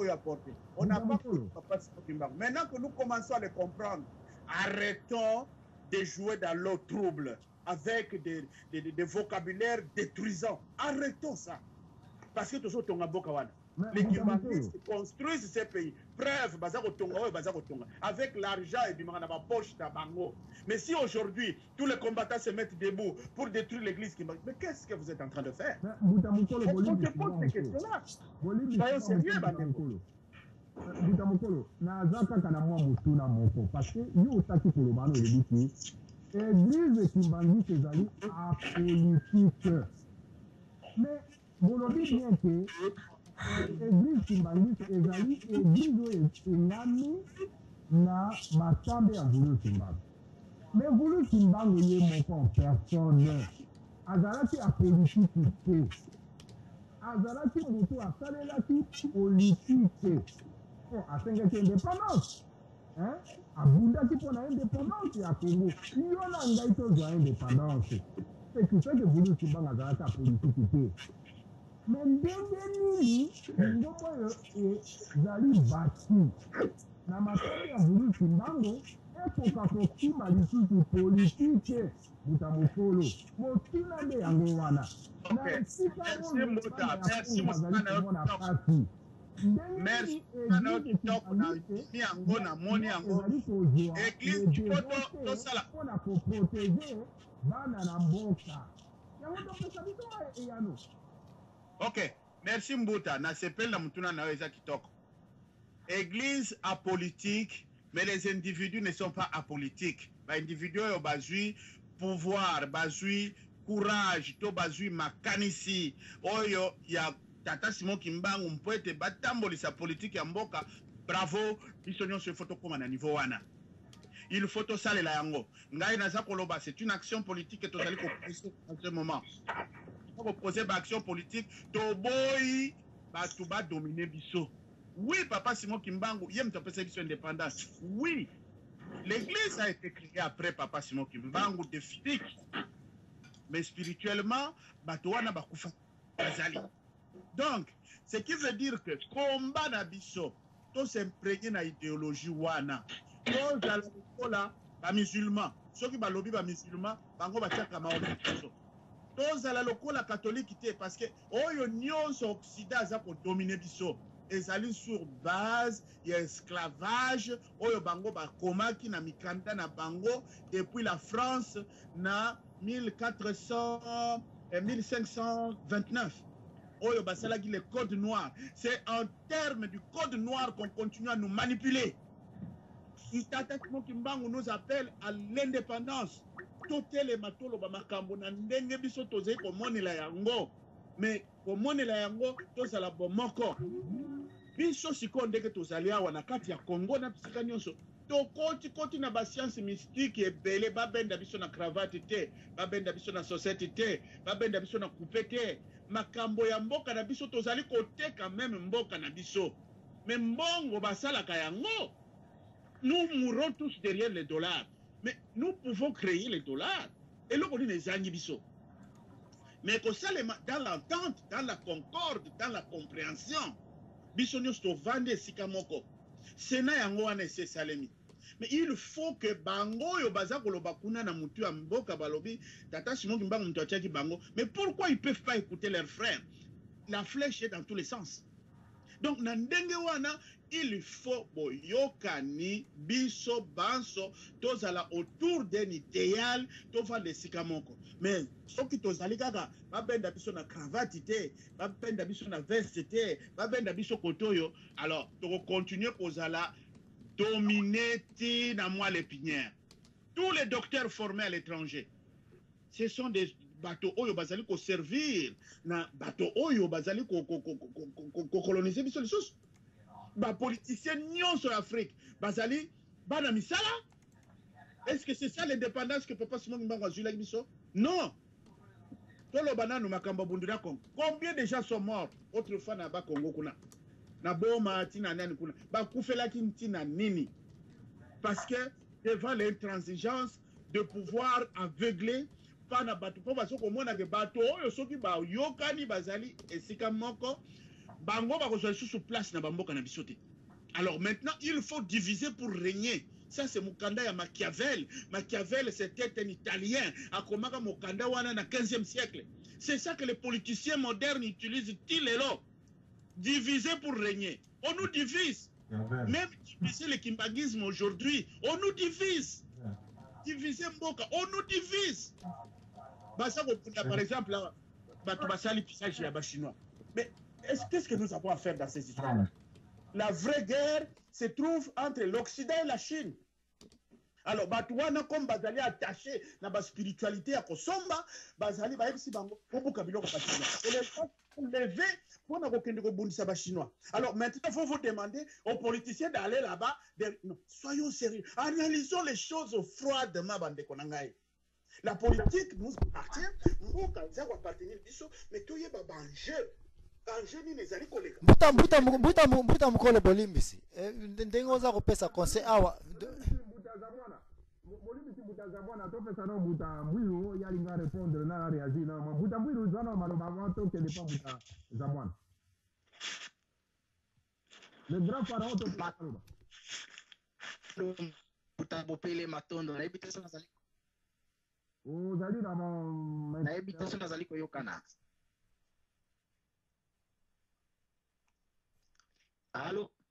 Speaker 7: On n'a pas papa Kimbangu. Maintenant que nous commençons à le comprendre, arrêtons de jouer dans l'eau trouble avec des vocabulaires détruisants. Arrêtons ça. Parce que tout ça, les Kimbangis construisent ces pays. Preuve, avec l'argent et du manaba poche tabango. Mais si aujourd'hui, tous les combattants se mettent debout pour détruire l'église Kimbangis, mais qu'est-ce que vous êtes en train de faire? On se pose ces questions-là. Soyons sérieux, Bandeko.
Speaker 2: Butamokolo, na zaka kana mwa mutuna moko. Parce que nous, otaki kolobano le biti. Église Kimbangis ezali apolitique. Mais bolobi bien que église Kimbangis ezali église engami na matambe ya Vulu Kimbangu. Mais Vulu Kimbangu ye moko en personne. Azalaki apolitique te. Azalaki moto asalelaki politique. A 5 indépendance. Hein? Abundaki pour l'indépendance ya Congo. Il y a ngai tozwa indépendance. C'est tout ça que Vulu Kimbangu azalaka politique. Mais ndenge nini ngombo ezali bati na matambe ya Vulu Kimbangu ekoka kokima lisusu politique butamokolo motina nde yango wana na esika
Speaker 7: merci Mota. merci na kitoko na mi yango na moni yango église poto tosala
Speaker 2: mpona koprotege bana na mboka yango topesa biso eyano.
Speaker 7: Ok, merci Mbuta na sepel na mutuna na eza kitoko. Église apolitique, mais les individus ne sont pas apolitiques. Ba individu yo bazui pouvoir, bazui courage, to bazui makanisi oyo ya Tata Simon Kimbangu mpoete batambolisa politique ya mboka. Bravo, biso nyonso faut tokoma na niveau wana. Il faut to salela yango. Ngai naza koloba, c'est une action politique que tozali ko poser en ce moment. Il faut poser une action politique to boy batu ba dominer biso. Oui, Papa Simon Kimbangu, yem to pesa biso indépendance. Oui. L'église a été créée après Papa Simon Kimbangu de physique. Mais spirituellement, batu wana bakufa bazali. Donc, ce qui veut dire que combat na biso, to s'imprégner na idéologie wana. To za la ba musulman, ceux qui balobi ba musulman, bango ba tiaka maobi biso. To za la lokola catholique te parce que oyo nyonso occident za ko dominer biso. Ezali sur base ya esclavage oyo bango ba komaki na mikanda na bango depuis la France na 1529. Oyo basalaki le code noir. C'est en termes du code noir qu'on continue à nous manipuler. Tata Simon Kimbangu nous appelle à l'indépendance. Totele matolo ba makambo na ndenge biso tozei komonela yango. Mais komonela yango tozala bomoko. Biso siko ndenge tozali awa na kati ya Congo na bisika nyonso. Tokoti na ba science mystique ebele babenda biso na cravate te, babenda biso na société te, babenda biso na coupe te. Makambo ya mboka na biso tozali koteka même mboka na biso. Mais mbongo basalaka yango. Nous mourons tous derrière les dollars. Mais nous pouvons créer les dollars. Et là, on dit les angibiso. Mais que ça, dans l'entente, dans la concorde, dans la compréhension, bisonios to vande sikamoko. Sena yango ane se salemi. Mais il faut que bango yo baza koloba kuna na mutu ya mboka balobi Tata Simon Kimbangu mutu atiaki bango. Mais pourquoi ils peuvent pas écouter leurs frères? La flèche est dans tous les sens. Donc na ndenge wana il faut boyokani biso banso tozala autour d'un idéal to vande sikamoko. Mais soki tozali kaka babenda biso na cravate te, babenda biso na veste te, babenda biso kotoyo, alors to continuer kozala dominer ti na moi l'épinière. Tous les docteurs formés à l'étranger, ce sont des bateaux oyo bazali ko servir na bateau oyo bazali ko coloniser biso lisusu. Ba politiciens nyonso en Afrique bazali bana misala. Est-ce que c'est ça l'indépendance que Papa Simon Kimbangu a joué biso? Non. Tolo banano makamba bundira Congo. Combien de gens sont morts autrefois na ba Congo kuna? Na boma tina nani kuna? Ba kufela tina nini? Parce que devant l'intransigeance de pouvoir aveugler pana batu po baso komona ke bato oyo soki ba yokani bazali esika moko bango ba kozwa sous place na bamboka na bisote. Alors maintenant il faut diviser pour régner. Ça c'est Mukanda ya Machiavel. Machiavel c'était un Italien akomaka Mukanda wana na 15e siècle. C'est ça que les politiciens modernes utilisent tilelo. Diviser pour régner. On nous divise. Même diviser le kimbangisme aujourd'hui, on nous divise. Diviser mboka, on nous divise. Par exemple, chinois. Mais qu'est-ce que nous avons à faire dans ces histoires? La vraie guerre se trouve entre l'Occident et la Chine. Alors, Batouana, comme Bazali attaché dans la spiritualité à Kosomba, Bazali va être si bango, pour Kabilo Chinois. Et les gens sont levés pour n'avoir chinois. Alors, maintenant, il faut vous demander aux politiciens d'aller là-bas. Non, soyons sérieux. Analysons les choses froidement, Bande Konangaï. La politique nous appartient, nous, quand ça va appartenir, mais tout y est banjeu.
Speaker 6: Mbuta mukole bolimbisi. Ndengo za kopesa conseil awa.
Speaker 2: Bolimbisi mbuta mwana topesa no mbuta mwiru yalinga répondre na réagir na mbuta mwiru zana maloba mwanto que ne pas mbuta za mwana. Le grand pharaon to maloba.
Speaker 9: Mbuta bopele matondo na ebiteso nazali.
Speaker 2: O zali na mo
Speaker 9: na ebiteso nazali koyokana.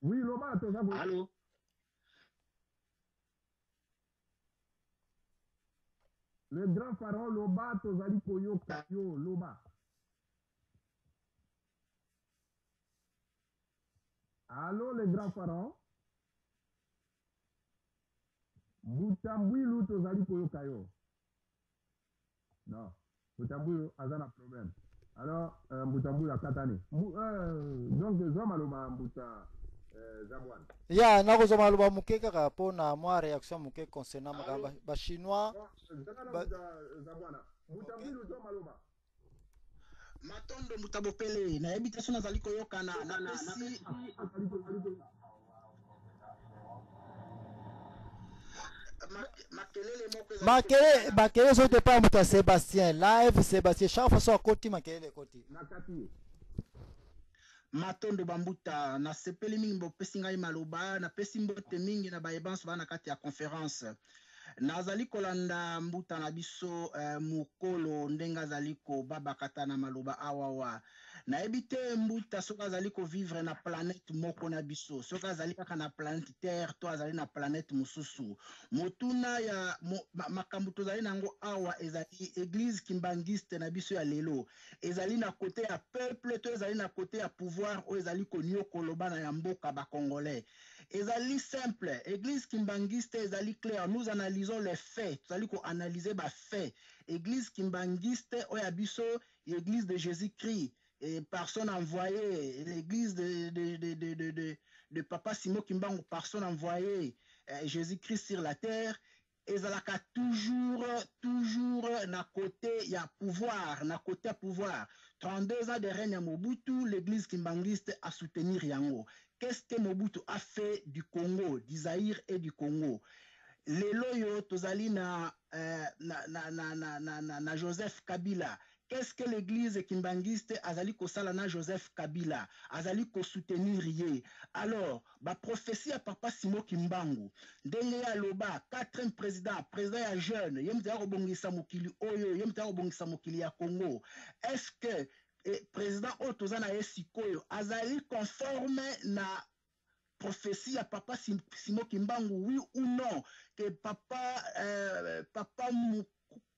Speaker 2: Oui, Loba, toza bo.
Speaker 9: Allô?
Speaker 2: Le grand pharaon Loba, tozali koyoka yo, Loba. Allô, le grand pharaon? Butambwilu tozali koyoka yo. Non, Butambwilu azana problème. Alors, Butambwilu akatani. Donc, Zomaloba Mbuta Zabwan.
Speaker 6: Ya nakozwa maloba moke kaka mpona mwa réaction moke concernant makambo bachinois
Speaker 2: Zabwana. Butambwilu Zomaloba.
Speaker 9: Matondo mutabopele nayebi te so nazali koyoka na pesi makelele moko
Speaker 6: makelele so te pa moto ya Sébastien live Sébastien chaque fois so akoti makelele ekoti
Speaker 2: nakati
Speaker 9: matondo bambuta nasepeli mingi bopesi ngai maloba napesi mbote mingi na bayebanso bana kati ya conférence nazali kolanda mbuta na biso mokolo ndenge azali kobabakata na maloba awawa nayebi te mbuta soki azali kovivre na planète moko na biso soki azali kaka na planète terre to azali na planète mosusu motuna ya makambo tozali nango awa ezali église kimbangiste na biso ya lelo ezali na kote ya peuple to ezali na kote ya pouvoir oyo ezali koniokola bana ya mboka bakongolais ezali simple église kimbangiste ezali clair nous analysons les faits tozali koanalyse bafaits église kimbangiste oyo ya biso église de Jésus-Christ et personne envoyée l'église de Papa Simon Kimbangu personne envoyée Jésus-Christ sur la terre ezalaka toujours na côté ya pouvoir na côté ya pouvoir 32 ans de règne à Mobutu l'église kimbangiste a soutenir yango qu'est-ce que Mobutu a fait du Congo du Zaïre et du Congo lelo yo tozali na Joseph Kabila qu'est-ce que l'église kimbangiste azali kosala na Joseph Kabila azali ko soutenir ye alors ba prophétie ya Papa Simon Kimbangu ndenge ya loba 4e président ya jeune yemta kobongisa mokili oyo yemta kobongisa mokili ya Congo est-ce que président otozana esikoyo azali conforme na prophétie à Papa Simon Kimbangu, oui ou non, que Papa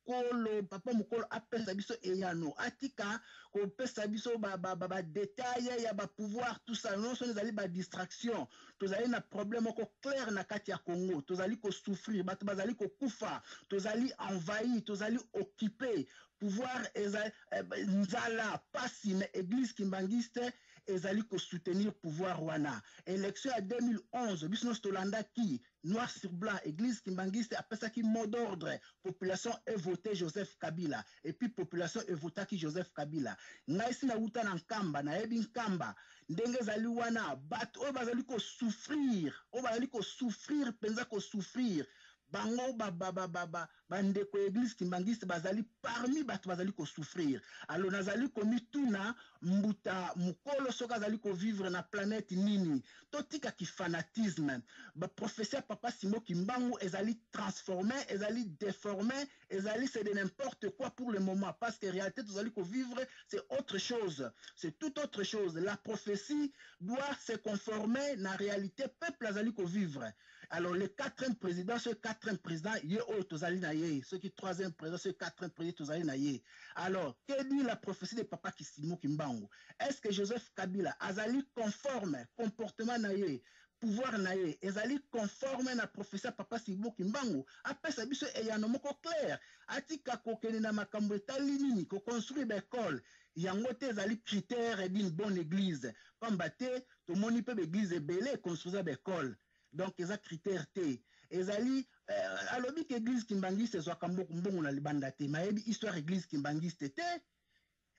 Speaker 9: Mukolo appelle Sabiso Eyano, Atika, qu'on peut Sabiso détail, il y a pouvoir, tout ça, non, ce n'est pas distraction, tous allez un problème clair na Katia Congo, tous allez souffrir, tous allez koufa, tous allez envahir, tous allez occuper, pouvoir, nzala, passi, mais église kimbangiste, ezali ko soutenir pouvoir wana élection à 2011 bisno stolanda ki noir sur blanc église kimbangiste après ça qui mot d'ordre population est voté Joseph Kabila et puis population est voté qui Joseph Kabila ngaisi na uta na nkamba na ebi nkamba ndenge zali wana bat o bazali ko souffrir penza ko souffrir bango bandeko église kimbangiste bazali parmi bato bazali ko souffrir alors nazali komi tuna mbuta mukolo soka azali ko vivre na planète nini totika ki fanatisme ba professeur Papa Simon Kimbangu ezali transformé ezali déformé ezali c'est de n'importe quoi pour le moment parce que réalité tozali ko vivre c'est autre chose c'est tout autre chose la prophétie doit se conformer na réalité peuple azali ko vivre alors le 4e président ce 4e président ye o tozali na ye ce qui 3e président ce 4e président tozali na ye alors que dit la prophétie de Papa Simon Kimbangu est-ce que Joseph Kabila azali conforme comportement na ye pouvoir na ye ezali conforme na professeur Papa Simon Kimbangu apesa biso eyano moko clair atika kokende na makambo etali nini ko construire l'école yango te ezali critère d'une bonne église pamba te tomoni pe église ebele construire l'école donc eza critère te ezali alobi ke église kimbangiste ezwaka mbongo na libanda te mayebi histoire église kimbangiste te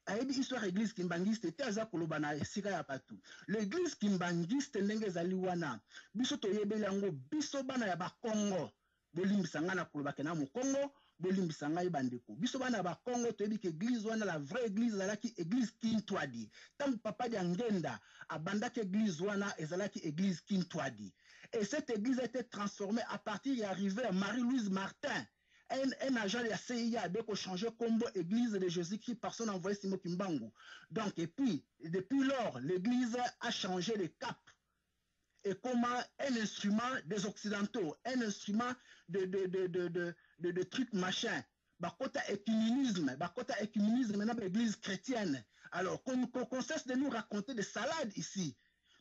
Speaker 9: ayebi histoire église kimbangiste te aza koloba na esika ya bato l'église kimbangiste ndenge ezali wana biso toyebeli yango biso bana ya bakongo bolimbisa ngai na kolobake na mokongo bolimbisa ngai bandeko biso bana ya bakongo toyebi ke église wana la vraie église ezalaki église Kintwadi ntango papa dia ngenda abandaki église wana ezalaki église Kintwadi et cette église a été transformée à partir et arrivé à Marie-Louise Martin un agent de la CIA a changé combo église de Jésus-Christ, personne envoyé Simon Kimbangu. Donc, et puis, depuis lors, l'église a changé de cap. et comment un instrument des Occidentaux, un instrument de trucs machin. Bakota écuménisme, maintenant l'église chrétienne. Alors, qu'on cesse de nous raconter des salades ici.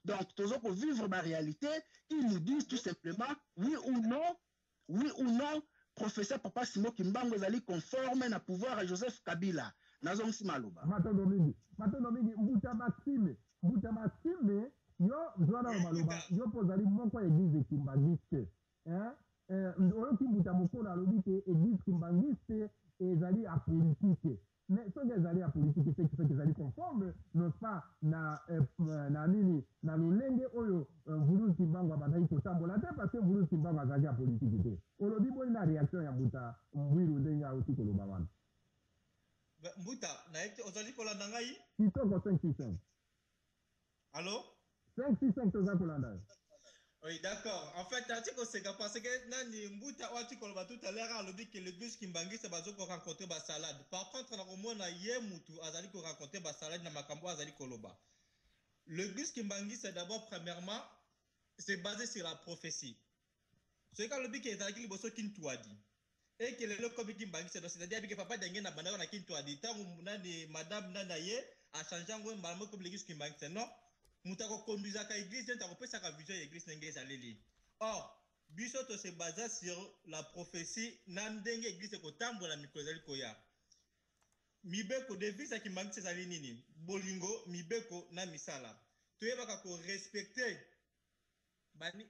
Speaker 9: Donc, tous pour vivre ma réalité, ils nous disent tout simplement, oui ou non, professeur Papa Simo Kimbangu est conforme à pouvoir à Joseph Kabila. Nazong Simaloba.
Speaker 2: Matonomini, Mbuta Maxime, yo, Joana Maloba, yo posali moko église kimbangiste. Hein? Oyo Kimbuta Mokola lobi que église kimbangiste ezali à politique. Mais ce que ezali à politique, c'est que ezali conforme, non pas na nini, na lolenge oyo Vulu Kimbangu abandaki kotambola te parce que Vulu Kimbangu azali à politique te. Olobi boni na réaction ya Mbuta Mbwiru ndenge aussi koloba wana.
Speaker 10: Mbuta, naïti, ozali kolanda ngai?
Speaker 2: Kitoko 565.
Speaker 10: Allô?
Speaker 2: 565 toza kolanda.
Speaker 10: Oui, d'accord. En fait, c'est parce que Nani Mbuta Wati Koloba tout à l'heure, a dit que l'église Kimbangi c'est bazo ko rencontrer ba salade. Par contre, na komona ye mutu azali ko rencontrer ba salade na makambo azali koloba. L'église Kimbangi c'est d'abord premièrement c'est basé sur la prophétie. Ce que le dit que ezali liboso kintuadi. Et que le comme Kimbangi c'est-à-dire que papa dengue na banda na kintuadi. Tant nani madame nanaye a changé en gros comme l'église Kimbangi c'est non. Mutako conduisa ka église t'ako pesa ka vision église n'engage aleli. Or, biso to se base sur la prophétie nandenge église ko tambola mikozali koya. Mibeko devise ki mangi sezali nini? Bolingo mibeko na misala. Toyeba ko respecter bani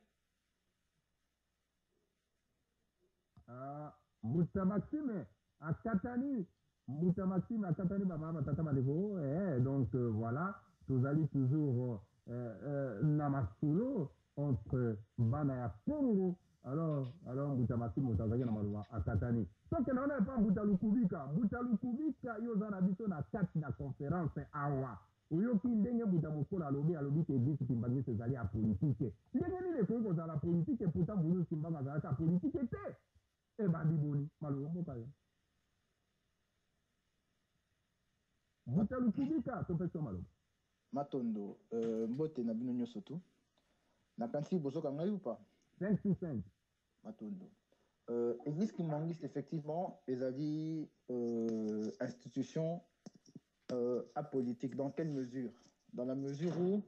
Speaker 2: Muta Maxime akatani baba tata madeko donc voilà. Vous allez toujours Namasulo entre Bana et Congo. Alors, Moutamasi, Moutazaki, Namalwa, à Katani. Donc, on n'a pas Moutalukubika. Moutalukubika, yo zana biso na carte na conférence awa. Oyo ki ndenge Moutamokola alobi ke dit Kimbangi sezali a politique. Ndenge ni le ko za la politique et pourtant Moulou Kimbangi za la politique te. E ba biboni, malou mboka yo. Moutalukubika, to peso malo.
Speaker 9: Matondo, mbote na bino nyonso tu. Na kanti bozoka ngai ou pas?
Speaker 2: 565.
Speaker 9: Matondo. Église Kimbanguiste, effectivement, ezali institution apolitique. Dans quelle mesure? Dans la mesure où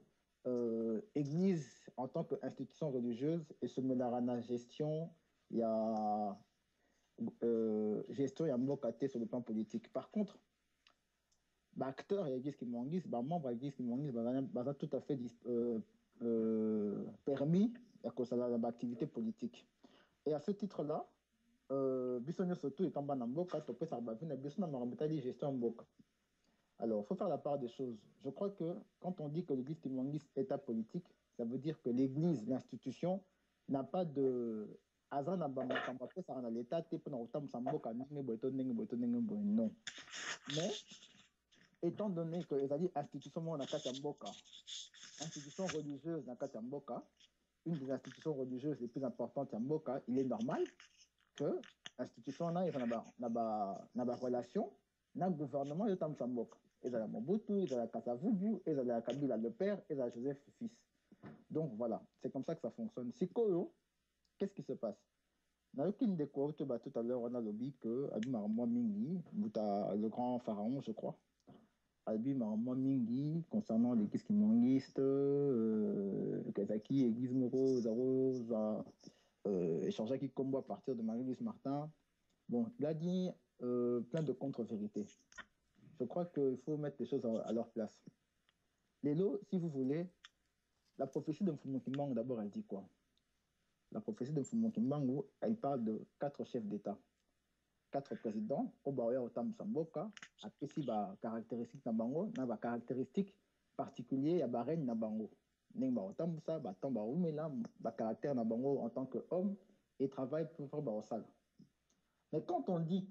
Speaker 9: Église, en tant qu'institution religieuse, et se menera na gestion, il y a gestion, il y a mbokaté sur le plan politique. Par contre, acteur et l'église Kimbanguiste, membre de l'église Kimbanguiste, ça tout à fait permis à cause de l'activité politique. Et à ce titre-là, Bissonio surtout étant ban Mboka, topé Sarbavine, Bissonio n'a pas dit gestion Mboka. Alors, il faut faire la part des choses. Je crois que quand on dit que l'église Kimbanguiste est apolitique, ça veut dire que l'église, l'institution, n'a pas de. Azana Bamaka, ça rend l'État, non. Mais, étant donné que les institutions institution religieuse dans Katamboka, une des institutions religieuses les plus importantes à Mboka, il est normal que l'institution n'a pas relation dans le gouvernement de Tamsamboka. Ils ont la Mobutu, ils ont la Kasavubu, ils ont la Kabila le père, ils ont Joseph fils. Donc voilà, c'est comme ça que ça fonctionne. Si Koyo, qu'est-ce qui se passe? Dans aucune découverte, tout à l'heure, on a lobby que Abimarmoa Mingi, le grand pharaon, je crois, Abimarmoa Mingi, concernant l'église kimanguiste, Kazaki, église Moro, Zaro, échanger qui combat à partir de Marie-Louise Martin. Bon, il a dit plein de contre-vérités. Je crois qu'il faut mettre les choses à leur place. Lélo, si vous voulez, la prophétie de Mfumu Kimbangu, d'abord, elle dit quoi? La prophétie de Mfumu Kimbangu, elle parle de 4 chefs d'État, 4 présidents, Obaoya Otam Samboka, après si ba caractéristiques Nabango, na ba caractéristiques particulières ya ba reine Nabango. Ning ba Otam ça, ba Tamba Oumela, ba caractère Nabango en tant qu'homme et travaille pour faire ba Osala. Mais quand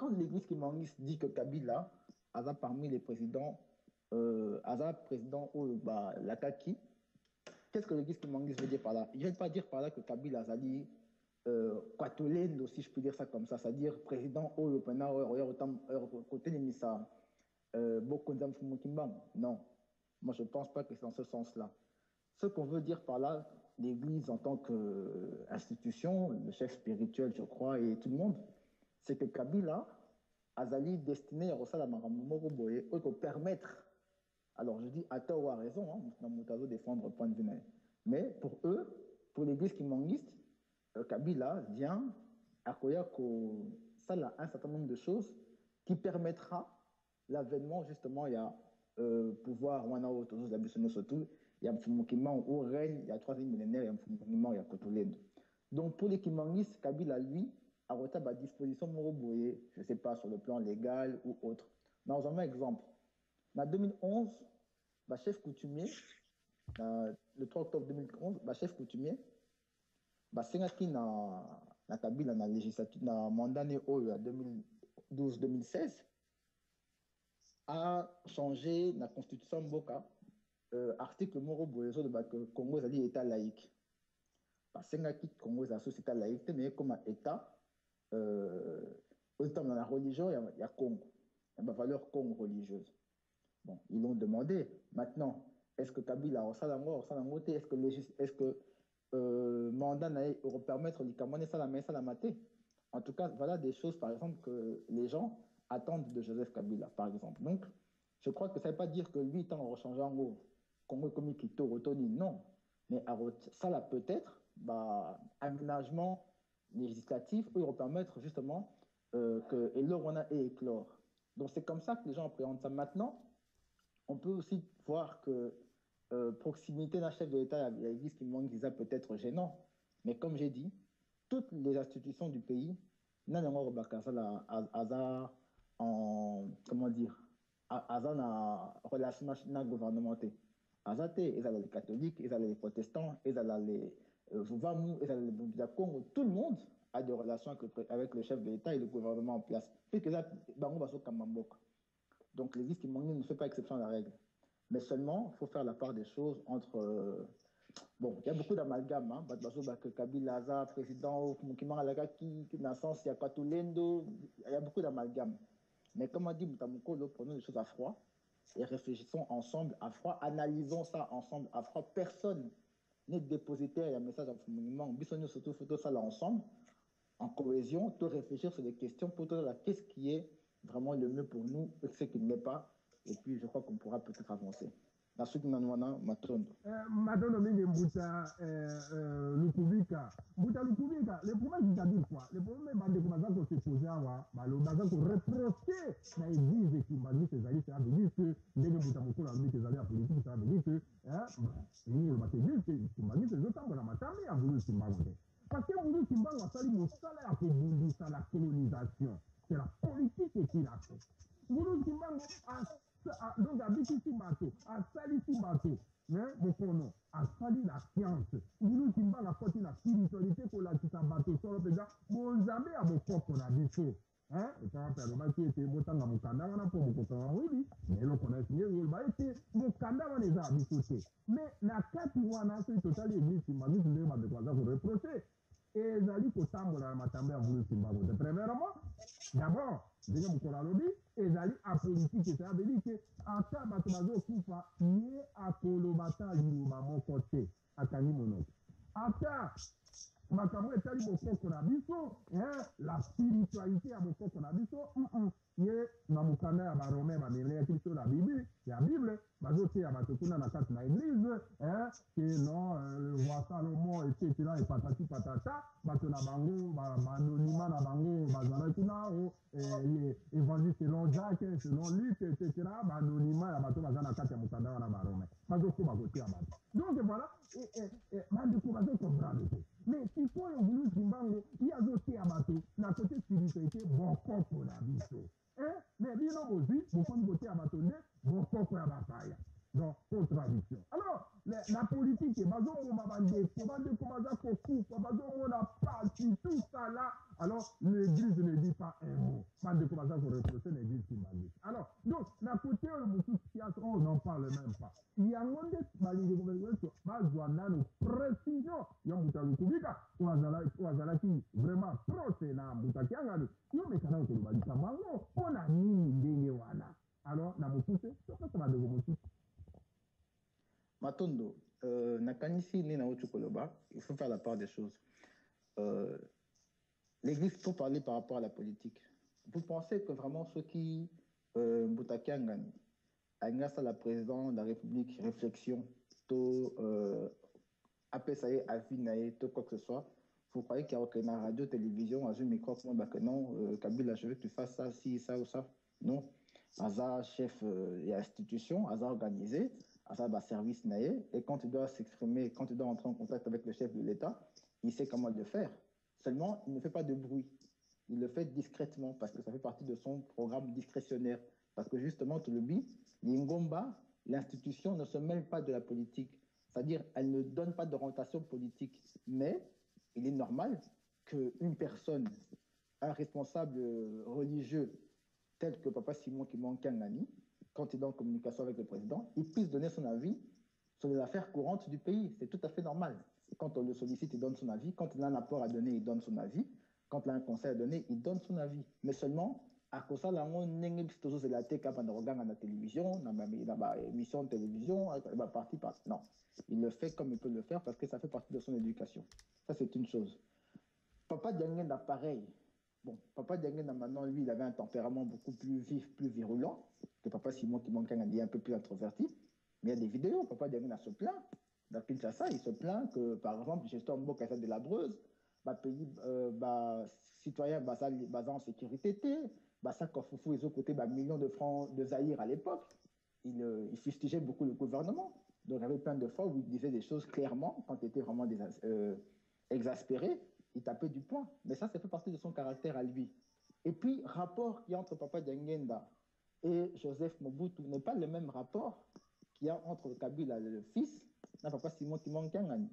Speaker 9: l'église Kimbanguiste dit que Kabila a parmi les présidents, Aza président ou l'Akaki, qu'est-ce que l'église Kimbanguiste veut dire par là? Je ne vais pas dire par là que Kabila a dit Kwatolendo, si je peux dire ça comme ça, c'est-à-dire président européen, côté de Missa, Bokonzam Kimbangu. Non, moi je ne pense pas que c'est dans ce sens-là. Ce qu'on veut dire par là, l'Église en tant qu'institution, le chef spirituel, je crois, et tout le monde, c'est que Kabila, Azali destiné à Rosala Maramoro Boye, pour permettre, alors je dis à tort ou à raison, dans mon tableau défendre le point de vue, mais pour eux, pour l'Église kimangiste, Kabila vient à Koyako, ça a un certain nombre de choses qui permettra l'avènement justement, il y a pouvoir, il y a un mouvement où règne, il y a 3e millénaire, il y a un mouvement, il y a Kotolendo. Donc pour les kimangistes, Kabila, lui, a à disposition Moroboye, je ne sais pas, sur le plan légal ou autre. Dans un exemple, en 2011, le chef coutumier, le 3 octobre 2011, le chef coutumier, c'est na Kabila na législature, na mandat 2012-2016, a changé la constitution Mboka, article Moroboye, que le Congo est un État laïque. Parce que le Congo est un État laïque, mais comme État, dans la religion, il y a Congo. Il y a une valeur Congo religieuse. Bon, ils l'ont demandé. Maintenant, est-ce que Kabila est-ce que mandat va permettre de commander ça la maté? En tout cas, voilà des choses, par exemple, que les gens attendent de Joseph Kabila, par exemple. Donc, je crois que ça ne veut pas dire que 8 ans, on va changer en gros. Congo comme Kito, Rotoni, non. Mais ça, là, peut-être, aménagement législatif, où il va permettre justement que Elorona et éclore. Donc, c'est comme ça que les gens appréhendent ça. Maintenant, on peut aussi voir que proximité d'un chef de l'État à l'Église qui manque ça peut être gênant. Mais comme j'ai dit, toutes les institutions du pays, en comment dire, en relation gouvernementale. Ils ont les catholiques, ils ont les protestants, ils ont les Vouvamu, ils ont les Bouddha Congo. Tout le monde a des relations avec le chef de l'État et le gouvernement en place. Donc l'Église qui manque ne fait pas exception à la règle. Mais seulement, il faut faire la part des choses entre... bon, il y a beaucoup d'amalgames. Kabila, Aza, président, Mukimara Lagaki, Nassance, Yakatulendo, il y a beaucoup d'amalgames. Mais comme on dit, Moutamukolo, prenons les choses à froid et réfléchissons ensemble à froid, analysons ça ensemble à froid. Personne n'est dépositaire, il y a un message en monument. Bissonne surtout photo ça là ensemble, en cohésion, de réfléchir sur des questions pour tout là, qu'est-ce qui est vraiment le mieux pour nous et ce qui ne l'est pas. Et puis je crois qu'on pourra peut-être avancer. La suite Nanwana Matondo.
Speaker 2: Matondo Mingi Mbuta Lukubika. Mbuta Lukubika, le problème c'est-à-dire quoi? Le problème c'est que Bazan se posait à le Bazan se reprocher dans l'église qui m'a dit que ça veut dire que dès que Mbuta Mukolo a dit que ça veut dire politique, ça veut dire que il m'a dit que m'a dit que je t'envoie dans ma table à voulu Simbagonde. Parce que voulu Simbagonde a sali mon salaire à Kéboundi, ça la colonisation. C'est la politique qui l'a fait. Voulu Simbagonde donc à Bikisi Bato, à Salisi Bato, Mokono, à Sali la science. Voulu Simba la côté la spiritualité pour la Tita Bato, sur le déjà, bon jamais à mon propre la bicho. Et par exemple, qui était Motanga Mukanda, on a pour Mokotanga, oui, mais l'on connaît signé, il va être Mukanda, on les a habitués. Mais la carte, c'est totalement l'église qui m'a dit que je vais me reprocher. Et ils ont dit que Tambola Matambe a voulu Simbago. Premièrement, d'abord, ils ont dit ils ont dit à politique, ça veut dire que en cas de Matomazo Koufa, il y a à Kolobata, il y a mon côté, à Kanimono. En cas makambo etali bokoko na biso la spiritualité ya bokoko na biso ye na mokanda ya barome bameleyaki biso na bible bazoteya bato kuna na kati na église ke non le roi Salomon etc epatati patata bato na bango banonima na bango bazalaki na évangile selon Jacques selon Luc etc banonima ya bato baza na kati ya mokanda wana barome bazokoba koteya bato donc voilà bandeko bazokomprendre te. Mais si vous voulez Zimbango, il y a d'autres abattus, la côté spiritualité, bon corps la biso. Mais bien aussi, vous pouvez voter à bâtonner, bon corps la bataille. Donc, contradiction. Alors, la politique, tout ça là, alors l'église ne dit pas un mot. Pas de commencer à se reprocher l'église qui m'a dit. Alors, donc, la côté on n'en parle même pas. Il y a un monde de précision. Il y a un monde qui vraiment procès na mutakianga. Il y a un mécanisme qui va dire on a mis alors, na mutuse, ça va devenir mutuse.
Speaker 9: Matondo, Nakanisi Nina Otukoloba, il faut faire la part des choses. L'Église, il faut parler par rapport à la politique. Vous pensez que vraiment ceux qui, Boutakiangani, grâce à la présidente de la République, réflexion, tout, APSAE, Avinae, tout quoi que ce soit, vous croyez qu'il y a aucune radio, télévision, à un micro, que non, Kabila, je veux que tu fasses ça, si, ça ou ça. Non. Aza chef et institution, Aza organisé, Aza service naé, et quand tu dois s'exprimer, quand tu dois entrer en contact avec le chef de l'État, il sait comment le faire. Seulement, il ne fait pas de bruit. Il le fait discrètement parce que ça fait partie de son programme discrétionnaire. Parce que justement, tu le dis, l'Ingomba, l'institution ne se mêle pas de la politique. C'est-à-dire, elle ne donne pas d'orientation politique. Mais il est normal qu'une personne, un responsable religieux, tel que Papa Simon Kimon-Kangani, quand il est en communication avec le président, il puisse donner son avis sur les affaires courantes du pays. C'est tout à fait normal. Quand on le sollicite, il donne son avis. Quand il a un apport à donner, il donne son avis. Quand il a un conseil à donner, il donne son avis. Mais seulement, à cause de ça, c'est la télévision, dans la émission de télévision, partie par. Non. Il le fait comme il peut le faire parce que ça fait partie de son éducation. Ça, c'est une chose. Papa Diangen a pareil. Bon, Papa Diangen, maintenant, lui, il avait un tempérament beaucoup plus vif, plus virulent que Papa Simon qui manque un peu plus introverti. Mais il y a des vidéos, Papa Diangen se plaint. Dans Kinshasa, il se plaint que, par exemple, gestion Mboka de la Breuse, pays citoyen basé en sécurité, ça Kofoufou, ils ont coûté millions de francs de Zaïre à l'époque. Il fustigeait beaucoup le gouvernement. Donc, il y avait plein de fois où il disait des choses clairement, quand il était vraiment exaspéré, il tapait du poing. Mais ça fait partie de son caractère à lui. Et puis, rapport qu'il y a entre Papa Diangenda et Joseph Mobutu n'est pas le même rapport qu'il y a entre Kabila, le fils, et Papa Simon Kimon-Kangani.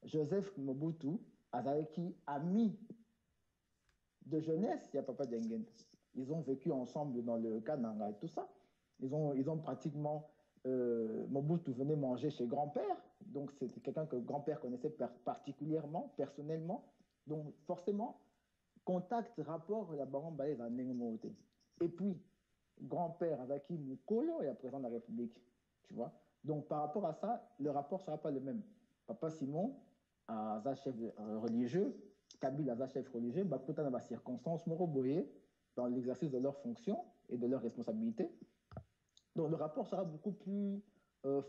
Speaker 9: Joseph Mobutu, Azareki, ami de jeunesse, il y a Papa Diangenda. Ils ont vécu ensemble dans le Kananga et tout ça. Ils ont pratiquement... Mobutu venait manger chez grand-père, donc c'était quelqu'un que grand-père connaissait particulièrement, personnellement. Donc forcément, contact, rapport, il y a baron baïs en Nengomote. Et puis, grand-père Azaki Mukolo est président de la République, tu vois. Donc par rapport à ça, le rapport ne sera pas le même. Papa Simon, Aza chef religieux, Kabila Aza chef religieux, Bakuta dans la circonstance, Moroboye, dans l'exercice de leurs fonctions et de leurs responsabilités. Donc le rapport sera beaucoup plus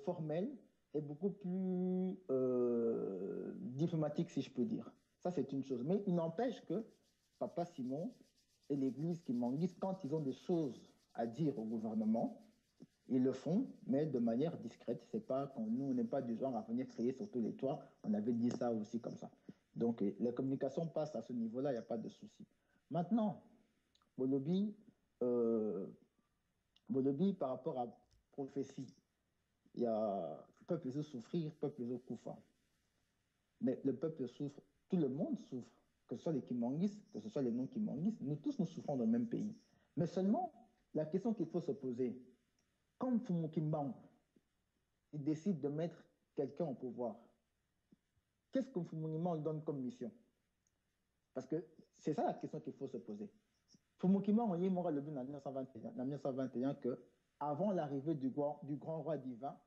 Speaker 9: formel et beaucoup plus diplomatique, si je peux dire. Ça, c'est une chose. Mais il n'empêche que Papa Simon et l'Église Kimangis, quand ils ont des choses à dire au gouvernement, ils le font, mais de manière discrète. C'est pas quand nous, on n'est pas du genre à venir crier sur tous les toits. On avait dit ça aussi comme ça. Donc la communication passe à ce niveau-là, il n'y a pas de souci. Maintenant, Bolobi, par rapport à prophétie, il y a peuple veut souffrir, peuple veut koufa. Mais le peuple souffre, tout le monde souffre, que ce soit les Kimangis, que ce soit les non-Kimangis, nous tous nous souffrons dans le même pays. Mais seulement, la question qu'il faut se poser, comme Fumu Kimbangu, il décide de mettre quelqu'un au pouvoir, qu'est-ce que Fumu Kimbangu donne comme mission? Parce que c'est ça la question qu'il faut se poser. Fumu Kimbangu, il y a le but en 1921 que, avant l'arrivée du grand roi divin,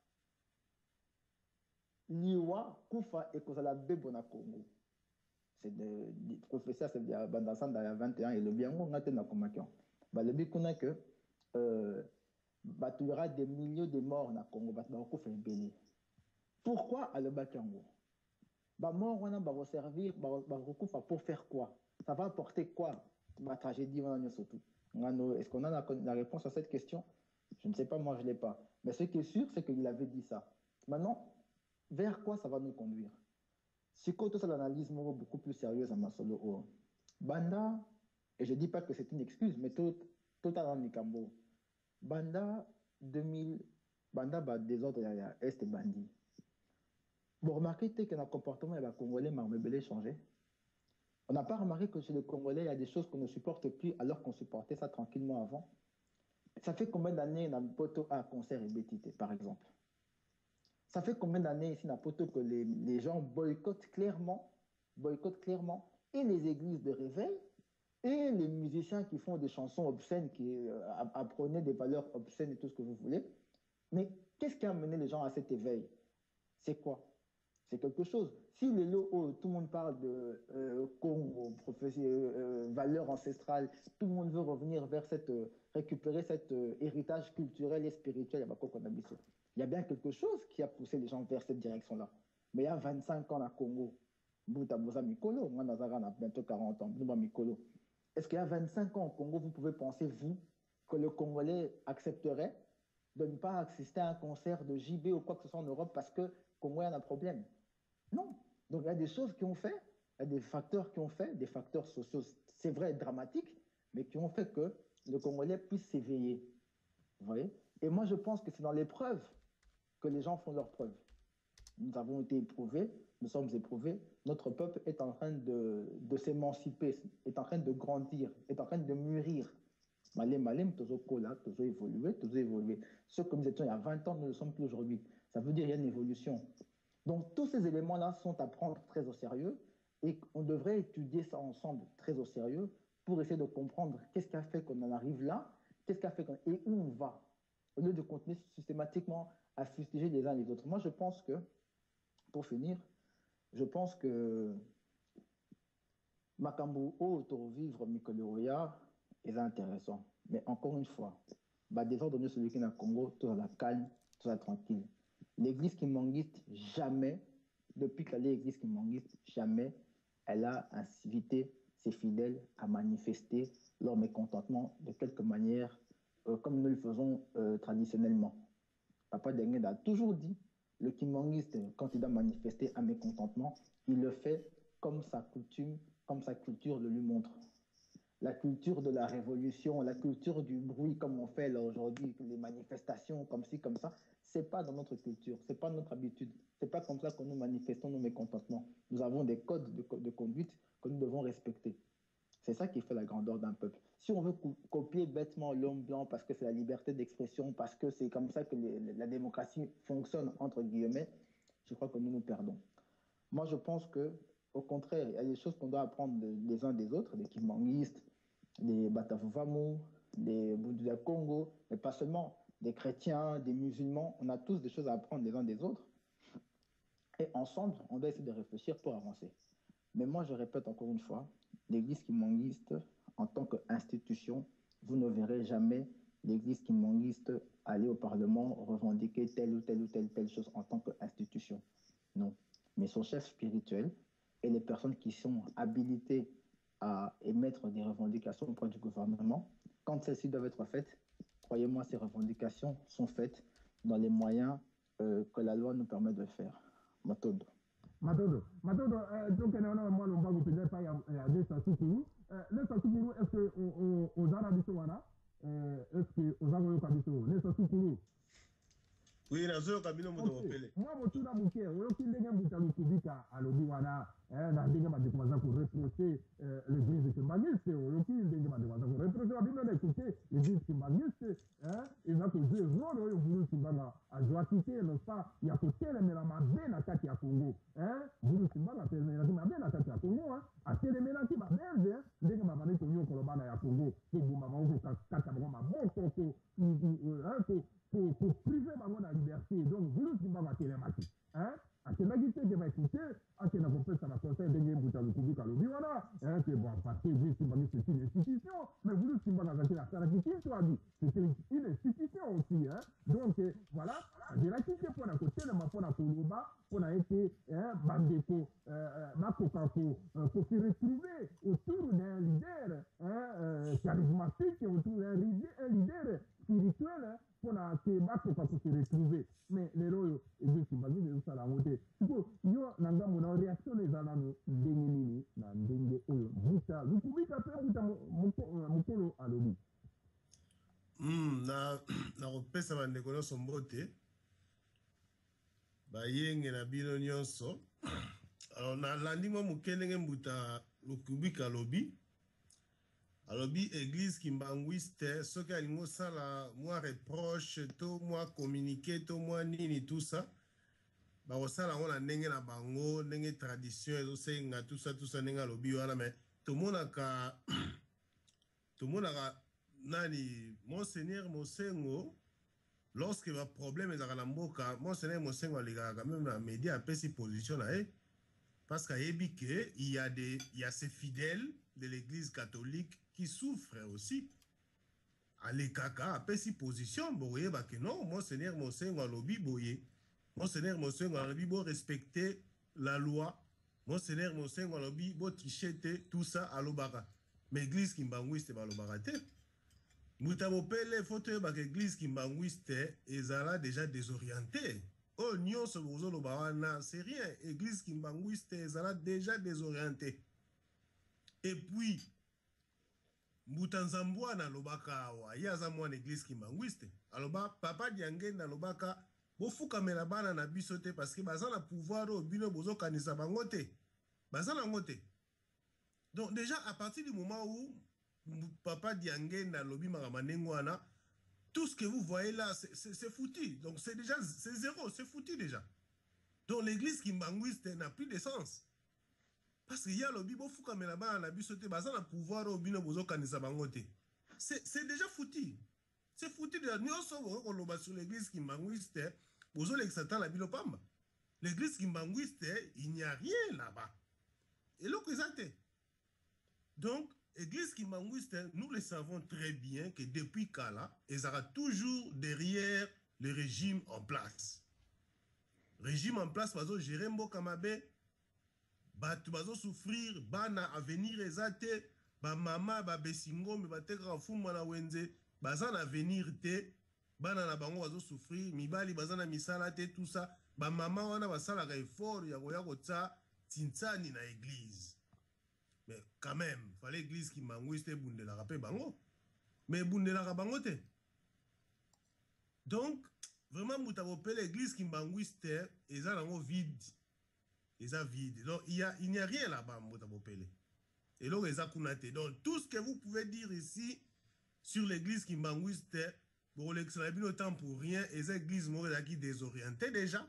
Speaker 9: Liwa, Koufa et Kozala Bebona Congo. C'est des professeurs, c'est de Bandasan dans 21 et le bien, on a tenu à Komakion. Le but qu'on a que, il y aura des milliers de morts dans Congo, pourquoi à le Bakango? Mort, on va servir, pour faire quoi? Ça va apporter quoi? La tragédie, surtout. Est-ce qu'on a la réponse à cette question? Je ne sais pas, moi je ne l'ai pas. Mais ce qui est sûr, c'est qu'il avait dit ça. Maintenant, vers quoi ça va nous conduire? Si côté ça l'analyse beaucoup plus sérieuse à ma solo Banda, et je ne dis pas que c'est une excuse, mais tout à l'an Nikambo. Banda 2000, Banda désordre il y a Est bandit. Vous remarquez que le comportement des Congolais m'a changé. On n'a pas remarqué que chez les Congolais, il y a des choses qu'on ne supporte plus alors qu'on supportait ça tranquillement avant. Ça fait combien d'années dans Poto à concert et bétité, par exemple? Ça fait combien d'années ici dans Poto que les gens boycottent clairement, et les églises de réveil, et les musiciens qui font des chansons obscènes, qui apprenaient des valeurs obscènes et tout ce que vous voulez. Mais qu'est-ce qui a amené les gens à cet éveil?
Speaker 11: c'est quoi? C'est quelque chose. Si les lots, tout le monde parle de Congo, valeurs ancestrales, tout le monde veut revenir vers récupérer cet héritage culturel et spirituel, il y a bien quelque chose qui a poussé les gens vers cette direction-là. Mais il y a 25 ans à Congo, on a bientôt 40 ans, est-ce qu'il y a 25 ans au Congo, vous pouvez penser, vous, que le Congolais accepterait de ne pas assister à un concert de JB ou quoi que ce soit en Europe parce que le Congo a un problème? Non. Donc il y a des choses qui ont fait, il y a des facteurs qui ont fait, des facteurs sociaux, c'est vrai, dramatiques, mais qui ont fait que le Congolais puisse s'éveiller. Vous voyez? Et moi, je pense que c'est dans l'épreuve que les gens font leurs preuves. Nous avons été éprouvés, nous sommes éprouvés, notre peuple est en train de s'émanciper, est en train de grandir, est en train de mûrir. Malem, toujours cola, toujours évolué. Ce que nous étions il y a 20 ans, nous ne le sommes plus aujourd'hui. Ça veut dire qu'il y a une évolution. Donc tous ces éléments-là sont à prendre très au sérieux et on devrait étudier ça ensemble très au sérieux pour essayer de comprendre qu'est-ce qui a fait qu'on en arrive là, qu'est-ce qui a fait et où on va, au lieu de continuer systématiquement à fustiger les uns les autres. Moi, je pense que, pour finir, je pense que Makambu auto-vivre Mikoleoya est intéressant. Mais encore une fois, désordonner celui qui est dans le Congo, tout ça calme, tout ça tranquille. L'église kimbanguiste, jamais, depuis qu'elle est l'église kimbanguiste, jamais, elle a invité ses fidèles à manifester leur mécontentement de quelque manière, comme nous le faisons traditionnellement. Papa Dengue a toujours dit, le kimbanguiste, quand il doit manifester un mécontentement, il le fait comme sa coutume, comme sa culture le lui montre. La culture de la révolution, la culture du bruit, comme on fait là aujourd'hui, les manifestations comme ci, comme ça, c'est pas dans notre culture, c'est pas notre habitude. C'est pas comme ça que nous manifestons nos mécontentements. Nous avons des codes de conduite que nous devons respecter. C'est ça qui fait la grandeur d'un peuple. Si on veut copier bêtement l'homme blanc parce que c'est la liberté d'expression, parce que c'est comme ça que la démocratie fonctionne, entre guillemets, je crois que nous nous perdons. Moi, je pense que, au contraire, il y a des choses qu'on doit apprendre des uns des autres, des kimbanguistes, des Batavuvamu, des Bouddha Congo, mais pas seulement, des chrétiens, des musulmans. On a tous des choses à apprendre des uns des autres. Et ensemble, on doit essayer de réfléchir pour avancer. Mais moi, je répète encore une fois, l'église kimbanguiste, en tant qu'institution, vous ne verrez jamais l'église kimbanguiste aller au Parlement revendiquer telle ou telle chose en tant qu'institution. Non. Mais son chef spirituel et les personnes qui sont habilitées à émettre des revendications auprès du gouvernement, quand celles-ci doivent être faites, croyez-moi, ces revendications sont faites dans les moyens que la loi nous permet de faire. Matondo,
Speaker 12: donc moi on va vous peut-être pas y a deux Sassoukourou. Les Sassoukourou, est-ce que aux Arabes est-ce que aux Arabes les Sassoukourou?
Speaker 13: Oui, nazo kabino moto opele.
Speaker 12: Moi motuna muke, oyoki ndenge mutalu kubika alobi wana, na ndenge badekumaza ko reprocher l'église kimbanguiste, oyoki ndenge badekumaza ko reprocher babino na écouter l'église kimbanguiste, il va ko jouer rôle oyo vulu kimbanga azwa kité non pas ya ko telemela mabe na kati ya Congo, vulu kimbanga telemela mabe na kati ya Congo, a telemela ki mabe, ndenge mabane ko nyo kolobana ya Congo, ko buma ba ko kata ba maboko ko pour priver la liberté. Donc, vous ne pouvez pas télématique. À ce moment-là, qui va écouter, à ce moment-là, ça va conseiller de gagner le public à l'objet. Voilà. C'est bon, parce que c'est une institution, mais vous ne pouvez pas attaquer la salarié, c'est une institution aussi. Donc, voilà. De la qualité pour la côté, le mapon à Koulouba, pour a été Bandeko, Makokako, pour se retrouver autour d'un leader charismatique, autour d'un leader spirituel, pour se retrouver. Mais les royaux, ils sont ça la montée. Yo, nanga mona réaction les anano, dengenini, na ndenge oyo. Buta, vous pouvez taper mukolo à l'obi.
Speaker 13: Na repesa bandeko nyonso mbote. Bayenge na bino nyonso. Alors, na landingo mukenenge mbuta lukubika lobi. Alobi église kimbanguiste, ce qui a une moi reproche, tout moi communiquer, tout moi nini tout ça. Bah ça là on a n'engé na bango, n'engé tradition et tout ça n'engé alobi wala mais tout le monde a nani monseigneur Mosengo lorsque le problème est à mboka, monseigneur Mosengo Liga quand même la média a pris ses positions là, parce qu'il y a ces fidèles de l'église catholique qui souffrent aussi. Alekaka a pris ses positions, vous voyez que non, monseigneur Mosengo Lobi boye, monseigneur Mosengo Lobi bo respecter la loi, monseigneur Mosengo Lobi bo tricher tout ça à l'obara. Mais l'église Kimbangwiste ba l'obara. Moutabopele, faut que l'église Kimbangwiste est déjà désorientée. Oh, nyon se bozo lo bawana, c'est rien. L'église Kimbangwiste est déjà désorientée. Et puis, Moutanzambwa na lobaka wa, yaza mwa l'église Kimbangwiste. Alors, papa Diange na lobaka, bofuka melabana na bisote parce que baza na pouvoir au bino bozo kanisa bangote. Baza na ngote. Donc, déjà, à partir du moment où Papa Diange na lobi maramanengwana, tout ce que vous voyez là, c'est foutu. Donc c'est déjà, c'est zéro, c'est foutu déjà. Donc l'église Kimbangwiste n'a plus de sens. Parce qu'il y a lobi bofuka melaba na bisote baza na pouvoir au bino bozo kanisa bangote. C'est déjà foutu. C'est foutu déjà. Nous sommes loba sur l'église Kimbangwiste, bozo l'exata la bino pamba. L'église Kimbangwiste, il n'y a rien là-bas. Et là que ça t'est. Donc l'église Kimbangwiste, nous le savons très bien que depuis Kala, elle sera toujours derrière le régime en place. Régime en place, bazo gérer mboka mabe, batu bazo souffrir, bana avenir ezate, ba mama ba besingo me bateka fumu na wenze, bazana avenir te, bana na bango bazo souffrir, mibali bazana misala te tout ça, ba mama wana basala ka effort ya koya kotsa tintsani na église. Mais quand même, il fallait l'église qui Kimbangwiste bundela rapé bango. Mais bundela rabango te. Donc, vraiment, Moutavopé, l'église Kimbangwiste, ils ont vide. Ils ont vide. Donc, il n'y a rien là-bas, Moutavopé. Et là, ils ont donc, tout ce que vous pouvez dire ici sur l'église Kimbangwiste, pour l'extraire temps pour rien, et l'église m'a qui désorientée déjà.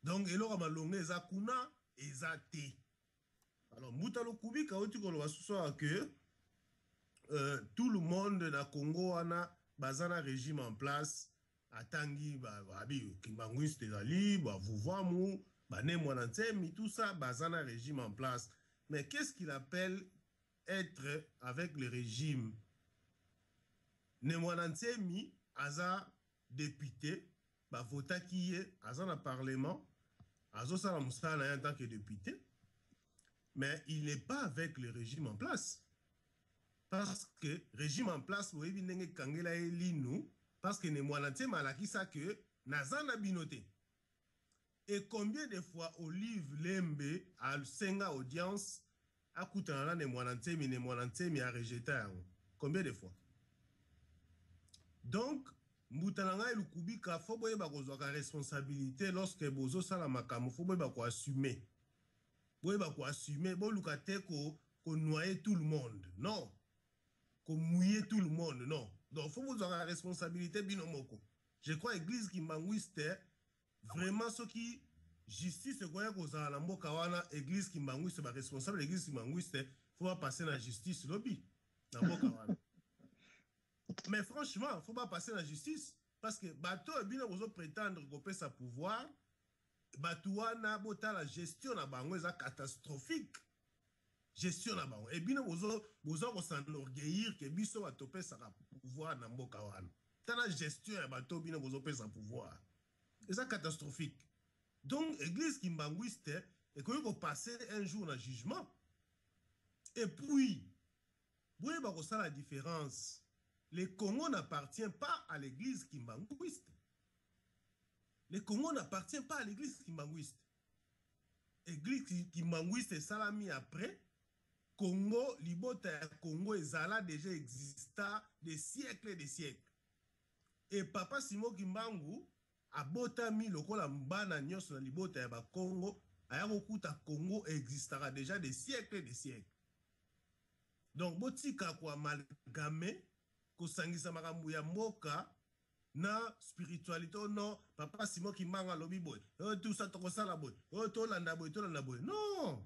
Speaker 13: Donc, ils ont malongé, ils ont kuna, ils ont té. Alors, Moutalo Kubika, que tout le monde na Congo a bazana régime en place, atangi Kimbangwiste zali, Vuvamu, Nemwanantemi, tout ça, bazana régime en place. Mais qu'est-ce qu'il appelle être avec le régime? Nemwanantemi, aza député, vota qui est, aza na parlement, azo salamoussana en tant que député. Mais il n'est pas avec le régime en place. Parce que régime en place, vous voyez, parce que ne moanante malaki ça que nazana binoté. Et combien de fois Olive Lembe a senga audience a koutana ne moanante mi a rejeté. Combien de fois? Donc, Moutananga et le Kubika, faut boye ba kozwaka responsabilité lorsque bozo sala makamu, faut boye ba ko assumer. Vous pouvez assumer, qu'on noyer tout le monde. Non. Qu'on mouiller tout le monde. Non. Donc, il faut vous avoir la responsabilité binomoko. Je crois que l'église Kimbangwiste, vraiment, ce qui justice, c'est quoi que vous avez la mokawana, l'église Kimbangwiste, c'est responsable de l'église Kimbangwiste, il faut pas passer dans la justice, lobby. Mais franchement, il ne faut pas passer dans la justice. Parce que, bateau, bien, vous prétendre qu'on peut sa pouvoir. Batouana bota la gestion na bango est catastrophique. Gestion na bango. Et bien vous s'enorgueillir que biso va topé sa pouvoir na mboka wana. Tana gestion ya bateau bien vous opé sa pouvoir. Et ça catastrophique. Donc l'église Kimbangwiste est qu'on passer un jour dans jugement. Et puis vous voyez ça la différence. Le Congo n'appartient pas à l'église Kimbangwiste. Le Congo n'appartient pas à l'église Kimbangwiste. L'église Kimbangwiste est salami après. Congo, Libota Congo et Zala déjà existant des siècles et des siècles. Et Papa Simo Kimbangu a botami lokola mbana nyos na Libota ya Congo, ayakokuta Congo existera déjà des siècles et des siècles. Donc botika kwa amalgamé ko sangisa makambo ya mboka na spiritualité non Papa Simon Kimbangu lobi boy tout ça to sala boy to landa boy non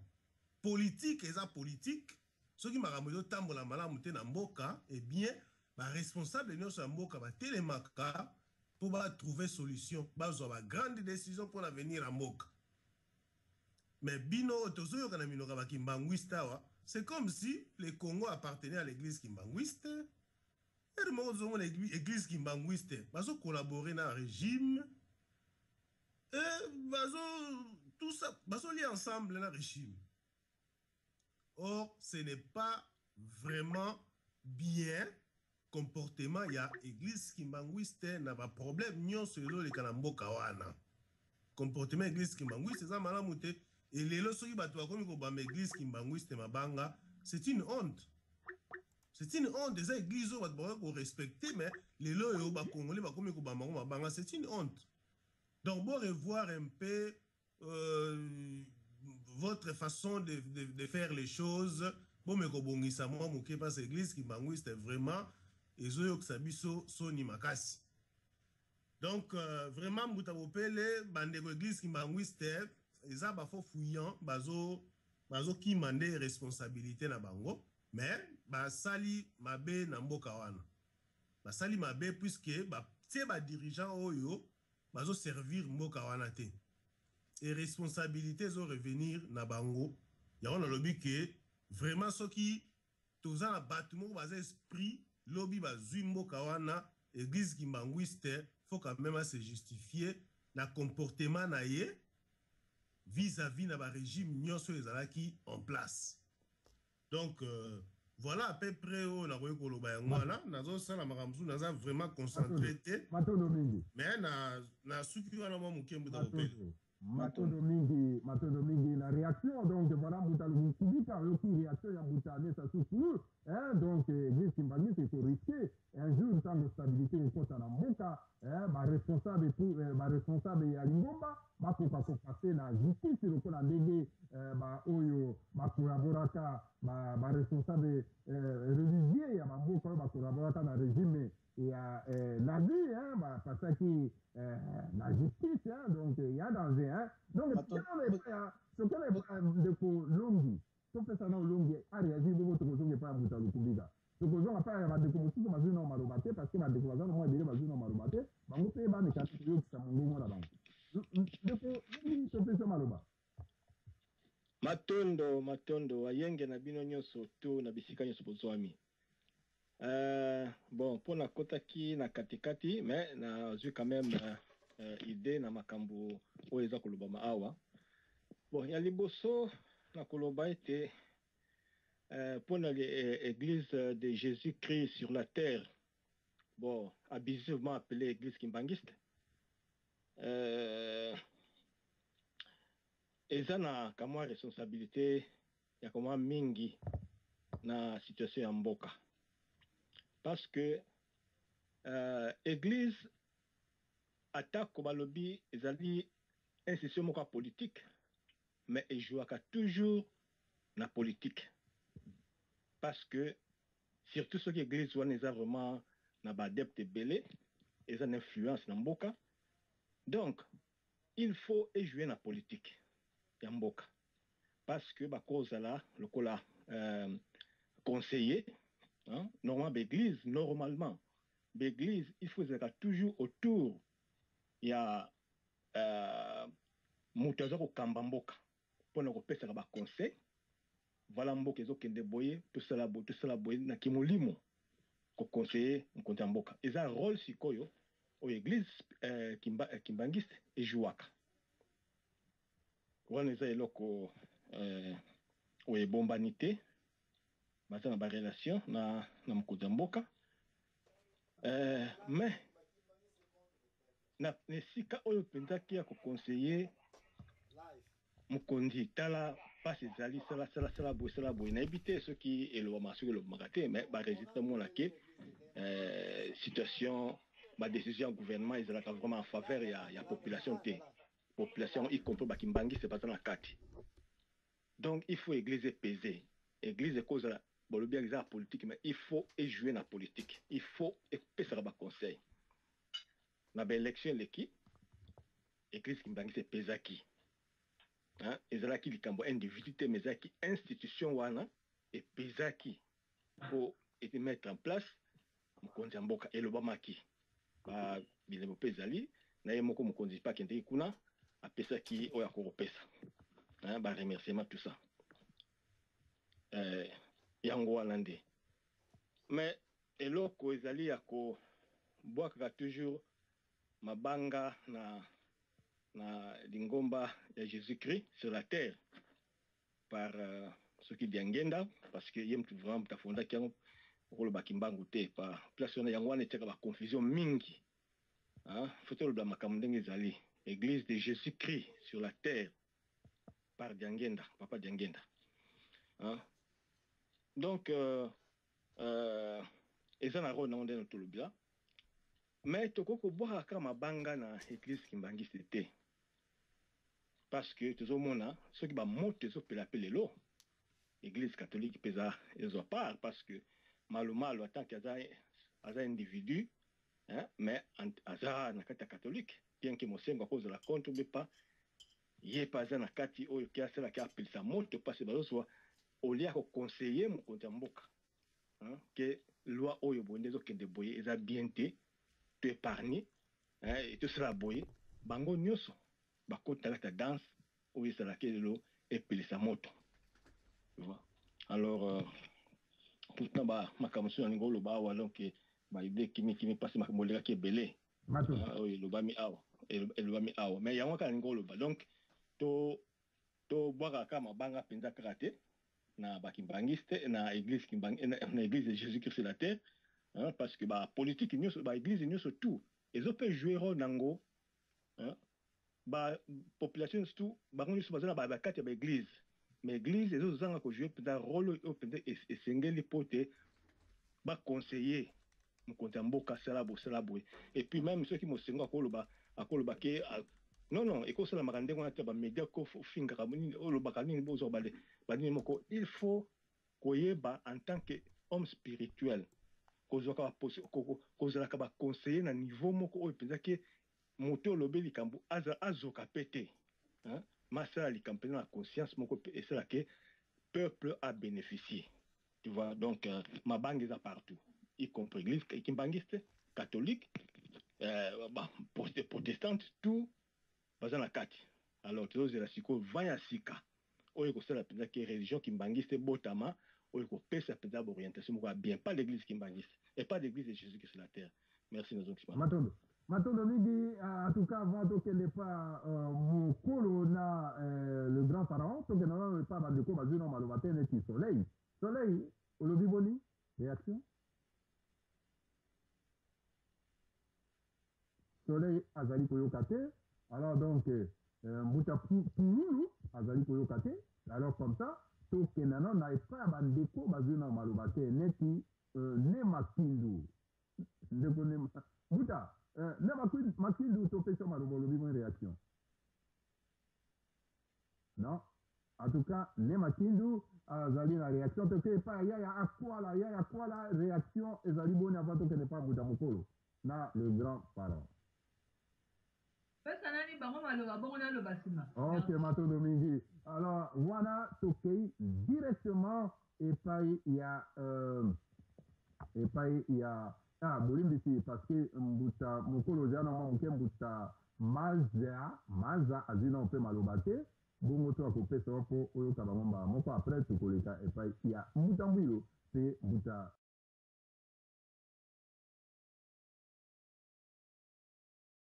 Speaker 13: politique eza politique soki makambo yo tambola malamu te na mboka eh bien ba responsable nyonso ya mboka ba telemaka pour trouver solution, avoir une grande décision pour l'avenir à Mboka. Mais bino otozoyo kana minoka ba kimbanguista wa, c'est comme si le Congo appartenait à l'église kimbanguiste. Et l'église kimbanguiste, bazo collaborer dans le régime. Et bazo tout ça, bazo lié ensemble dans le régime. Or, ce n'est pas vraiment bien comportement. Il y a l'église kimbanguiste n'a pas problème. Nyon selo le kanamboka wana. Comportement l'église kimbanguiste, c'est ça malamute. Et les lois qui battent comme l'église kimbanguiste mabanga, c'est une honte. C'est une honte. Des églises qui respecter, mais les lois congolais comme mabanga, c'est une honte. Donc, bon revoir un peu votre façon de faire les choses. Bon, mais kobongisa moi moké parce que l'église kimbanguiste vraiment ezoyo ksabiso soni makasi. Donc, vraiment, Moutabopele, bandeko église kimbanguiste, ils ont bafo fouillant, bazo qui mandé responsabilité na bango, mais basali mabe na mboka wana. Basali mabe puisque tie ba dirigeant oyo bazo servir mboka wana te. Et responsabilité zo revenir na bango. Ya on a lobby que vraiment ceux qui toza na bâtiment basé esprit lobby bazui mboka wana église kimbanguiste faut quand même se justifier na comportement na ye vis-à-vis de régime nyonso ezalaki en place. Donc voilà à peu près où na koyo koloba yango wana nazo sala makamzu naza vraiment concentré te mais na suki wana mo mukembu da opele
Speaker 12: matondo mingi la réaction donc voilà Moutaloumi Kubika une réaction ya Moutane ça souffle hein donc église kimbanguiste il faut risquer un jour tant de stabilité il faut na mboka hein ba responsable pour ba responsable ya Lingomba ba ko passer na justice lokola ndenge ba oyo ba collaborata ba responsable religieux ya mboka ba collaborata na régime il y a la vie, hein, parce que la justice, hein, donc il y a danger. Hein. Donc, ce que les longues, sauf que ça n'a longue, a réagi beaucoup de choses qui pas à Moutalo Kubiga. Ce que j'en ai pas, des commotions qui m'ont marobaté, parce que ma découverte, moi, il y a des marobaté, bah, vous payez, bah, mes quatre qui sont mon là-bas.
Speaker 14: Matondo, ayenge na bino nyonso to na bisika nyonso bozwami. Bon, pour la kotaki na katikati, mais na j'ai quand même idée na makambo oeza koloba maawa. Bon, ya liboso na koloba était pour l'église de Jésus-Christ sur la terre. Bon, abusivement appelée église kimbanguiste. Eza na kama responsabilité ya kama mingi na situation ya mboka. Parce que l'église attaque au lobby, ils ont institution politique, mais ils jouent toujours la politique. Parce que surtout ceux qui l'église ont vraiment un adepte belé, ils ont une influence dans Mboka. Donc, il faut jouer la politique dans Mboka. Parce que la cause là, le cola conseiller. Hein? Normalement, l'église, il faut être toujours autour. Il y a Moutazo Kambamboka pour nous repérer un conseil. Voilà Mboka qui est débrouillé, tout cela boye, na kimolimo, ko conseiller Mboka. Ils ont un rôle si koyo, aux églises kimbanguiste et jouaka. Voilà les élocos ou bombanité. Maintenant, la relation na mkoudamboka. Mais, na sika oyo penza ki ya conseiller mukondi tala passe zali sala boy na éviter ceux qui elo masu le magaté mais ba résultat mon la ke situation ba décision gouvernement ils ont vraiment en faveur ya population té population y compris ba kimbangi c'est pas dans la carte. Donc il faut église pesée église cause la bon, le bien exemple politique, mais il faut jouer dans la politique. Il faut faire un conseil. Dans l'élection, l'équipe, l'église qui m'a dit c'est Pesaki. Et c'est là qu'il y a une individualité, mais c'est une institution wana et Pesaki pour mettre en place et le Bamaki. bilembo mpe ezali na ye moko mokonzi mpe akendeki kuna apesaki oyo akokopesa baremerciement tout ça yango wana nde mais eloko ezali ya kobwakaka toujours mabanga na lingomba ya Jésus-Christ sur la terre par ceux qui Diangenda parce que yem tout vraiment tafondaki yango okoloba kimbangu te pa place wana yango wana etiaka ba confusion mingi faut toloba makambo ndenge ezali église de Jésus-Christ sur la terre par Diangenda papa Diangenda donc eza na rôle nango ndenge tolobia mais tokoko bwaka mabanga na église kimbangisi te parce que tozomona soki bamoto ezopela pe lelo église catholique peza ezwa part parce que malomalo en tant qu'aza individu mais aza na kati ya catholique bien que mosengo akozala contre be pas ye pa aza na kati oyo ki asalaki apelisa moto parce bazozwa olia koconseiller mokonzi ya mboka ke loi oyo bonde ezokende boye eza bien te to épargner tosala boye bango nyonso bakota kati ya danse oyo esalaki lelo epelisa moto alors pourtant makambo so nalingi oloba awa donc baide kimikimi mpasi makambo olekaki ebele oyo elobami awa mais yango kaka nalingi oloba donc tobwaka kaka mabanga mpenza kaka te na bakimbangiste na église na église de Jésus-Christ sur la terre parce que bapolitique nyonso baéglise nyonso tout ezope jouer rôle nango population surtout bango nyonso baza na bakati ya baéglise mais église ezozanga kojouer mpenza rôle oyo mpenza esengeli mpo te baconseiller mokonzi ya mboka sala boye et puis même soki mosengo akoloba ke non ekosalamaka ndenge wana te bamédia kofingaka olobaka nini bozwa banini moko il faut koyeba en tant que homme spirituel kozalaka baconseiller na niveau moko oyo mpenza ke moto olobi likambo azoka pe te masala likambo mpenza na conscience moko esala ke peuple a bénéficié tu vois donc mabanga eza partout y compris église kimbangiste catholique protestante tout baza na kati alors tozozela sikoyo va ya sika oyo ekosala mpenza ke religion kimbangiste botama oyo ekopesa mpenza baorientation moko ya bien pas l'église kimbangiste et pas l'église de Jésus-Christ sur la terre merci
Speaker 12: Matondo mingi en tout cas avant tokende pa mokolo na le grand pharaon tokende na pa bandeko bazwi na maloba te neti soleil olobi boni réaction soleil azali koyoka te alors donc mbuta pululu azali koyoka te alors comme ça tokende na epa ya bandeko bazwi na maloba te neti ne makindu ndeko ne mbuta ne makindu topesa maloba olobi mo réaction non en tout cas ne makindu azali na réaction toke epa yaya akwala réaction ezali boni avant tokende pa mbuta mokolo na le grand pharaon ok matondo mingi alors wana tokei directement epai ya bolimbisi parce que mbuta mokolo ozala na mwa moke mbuta maza azwi na mpe maloba te bongo to akopesa mpo oyoka bango mbala moko après tokoleka epai ya mbuta mbwilo mpe mbuta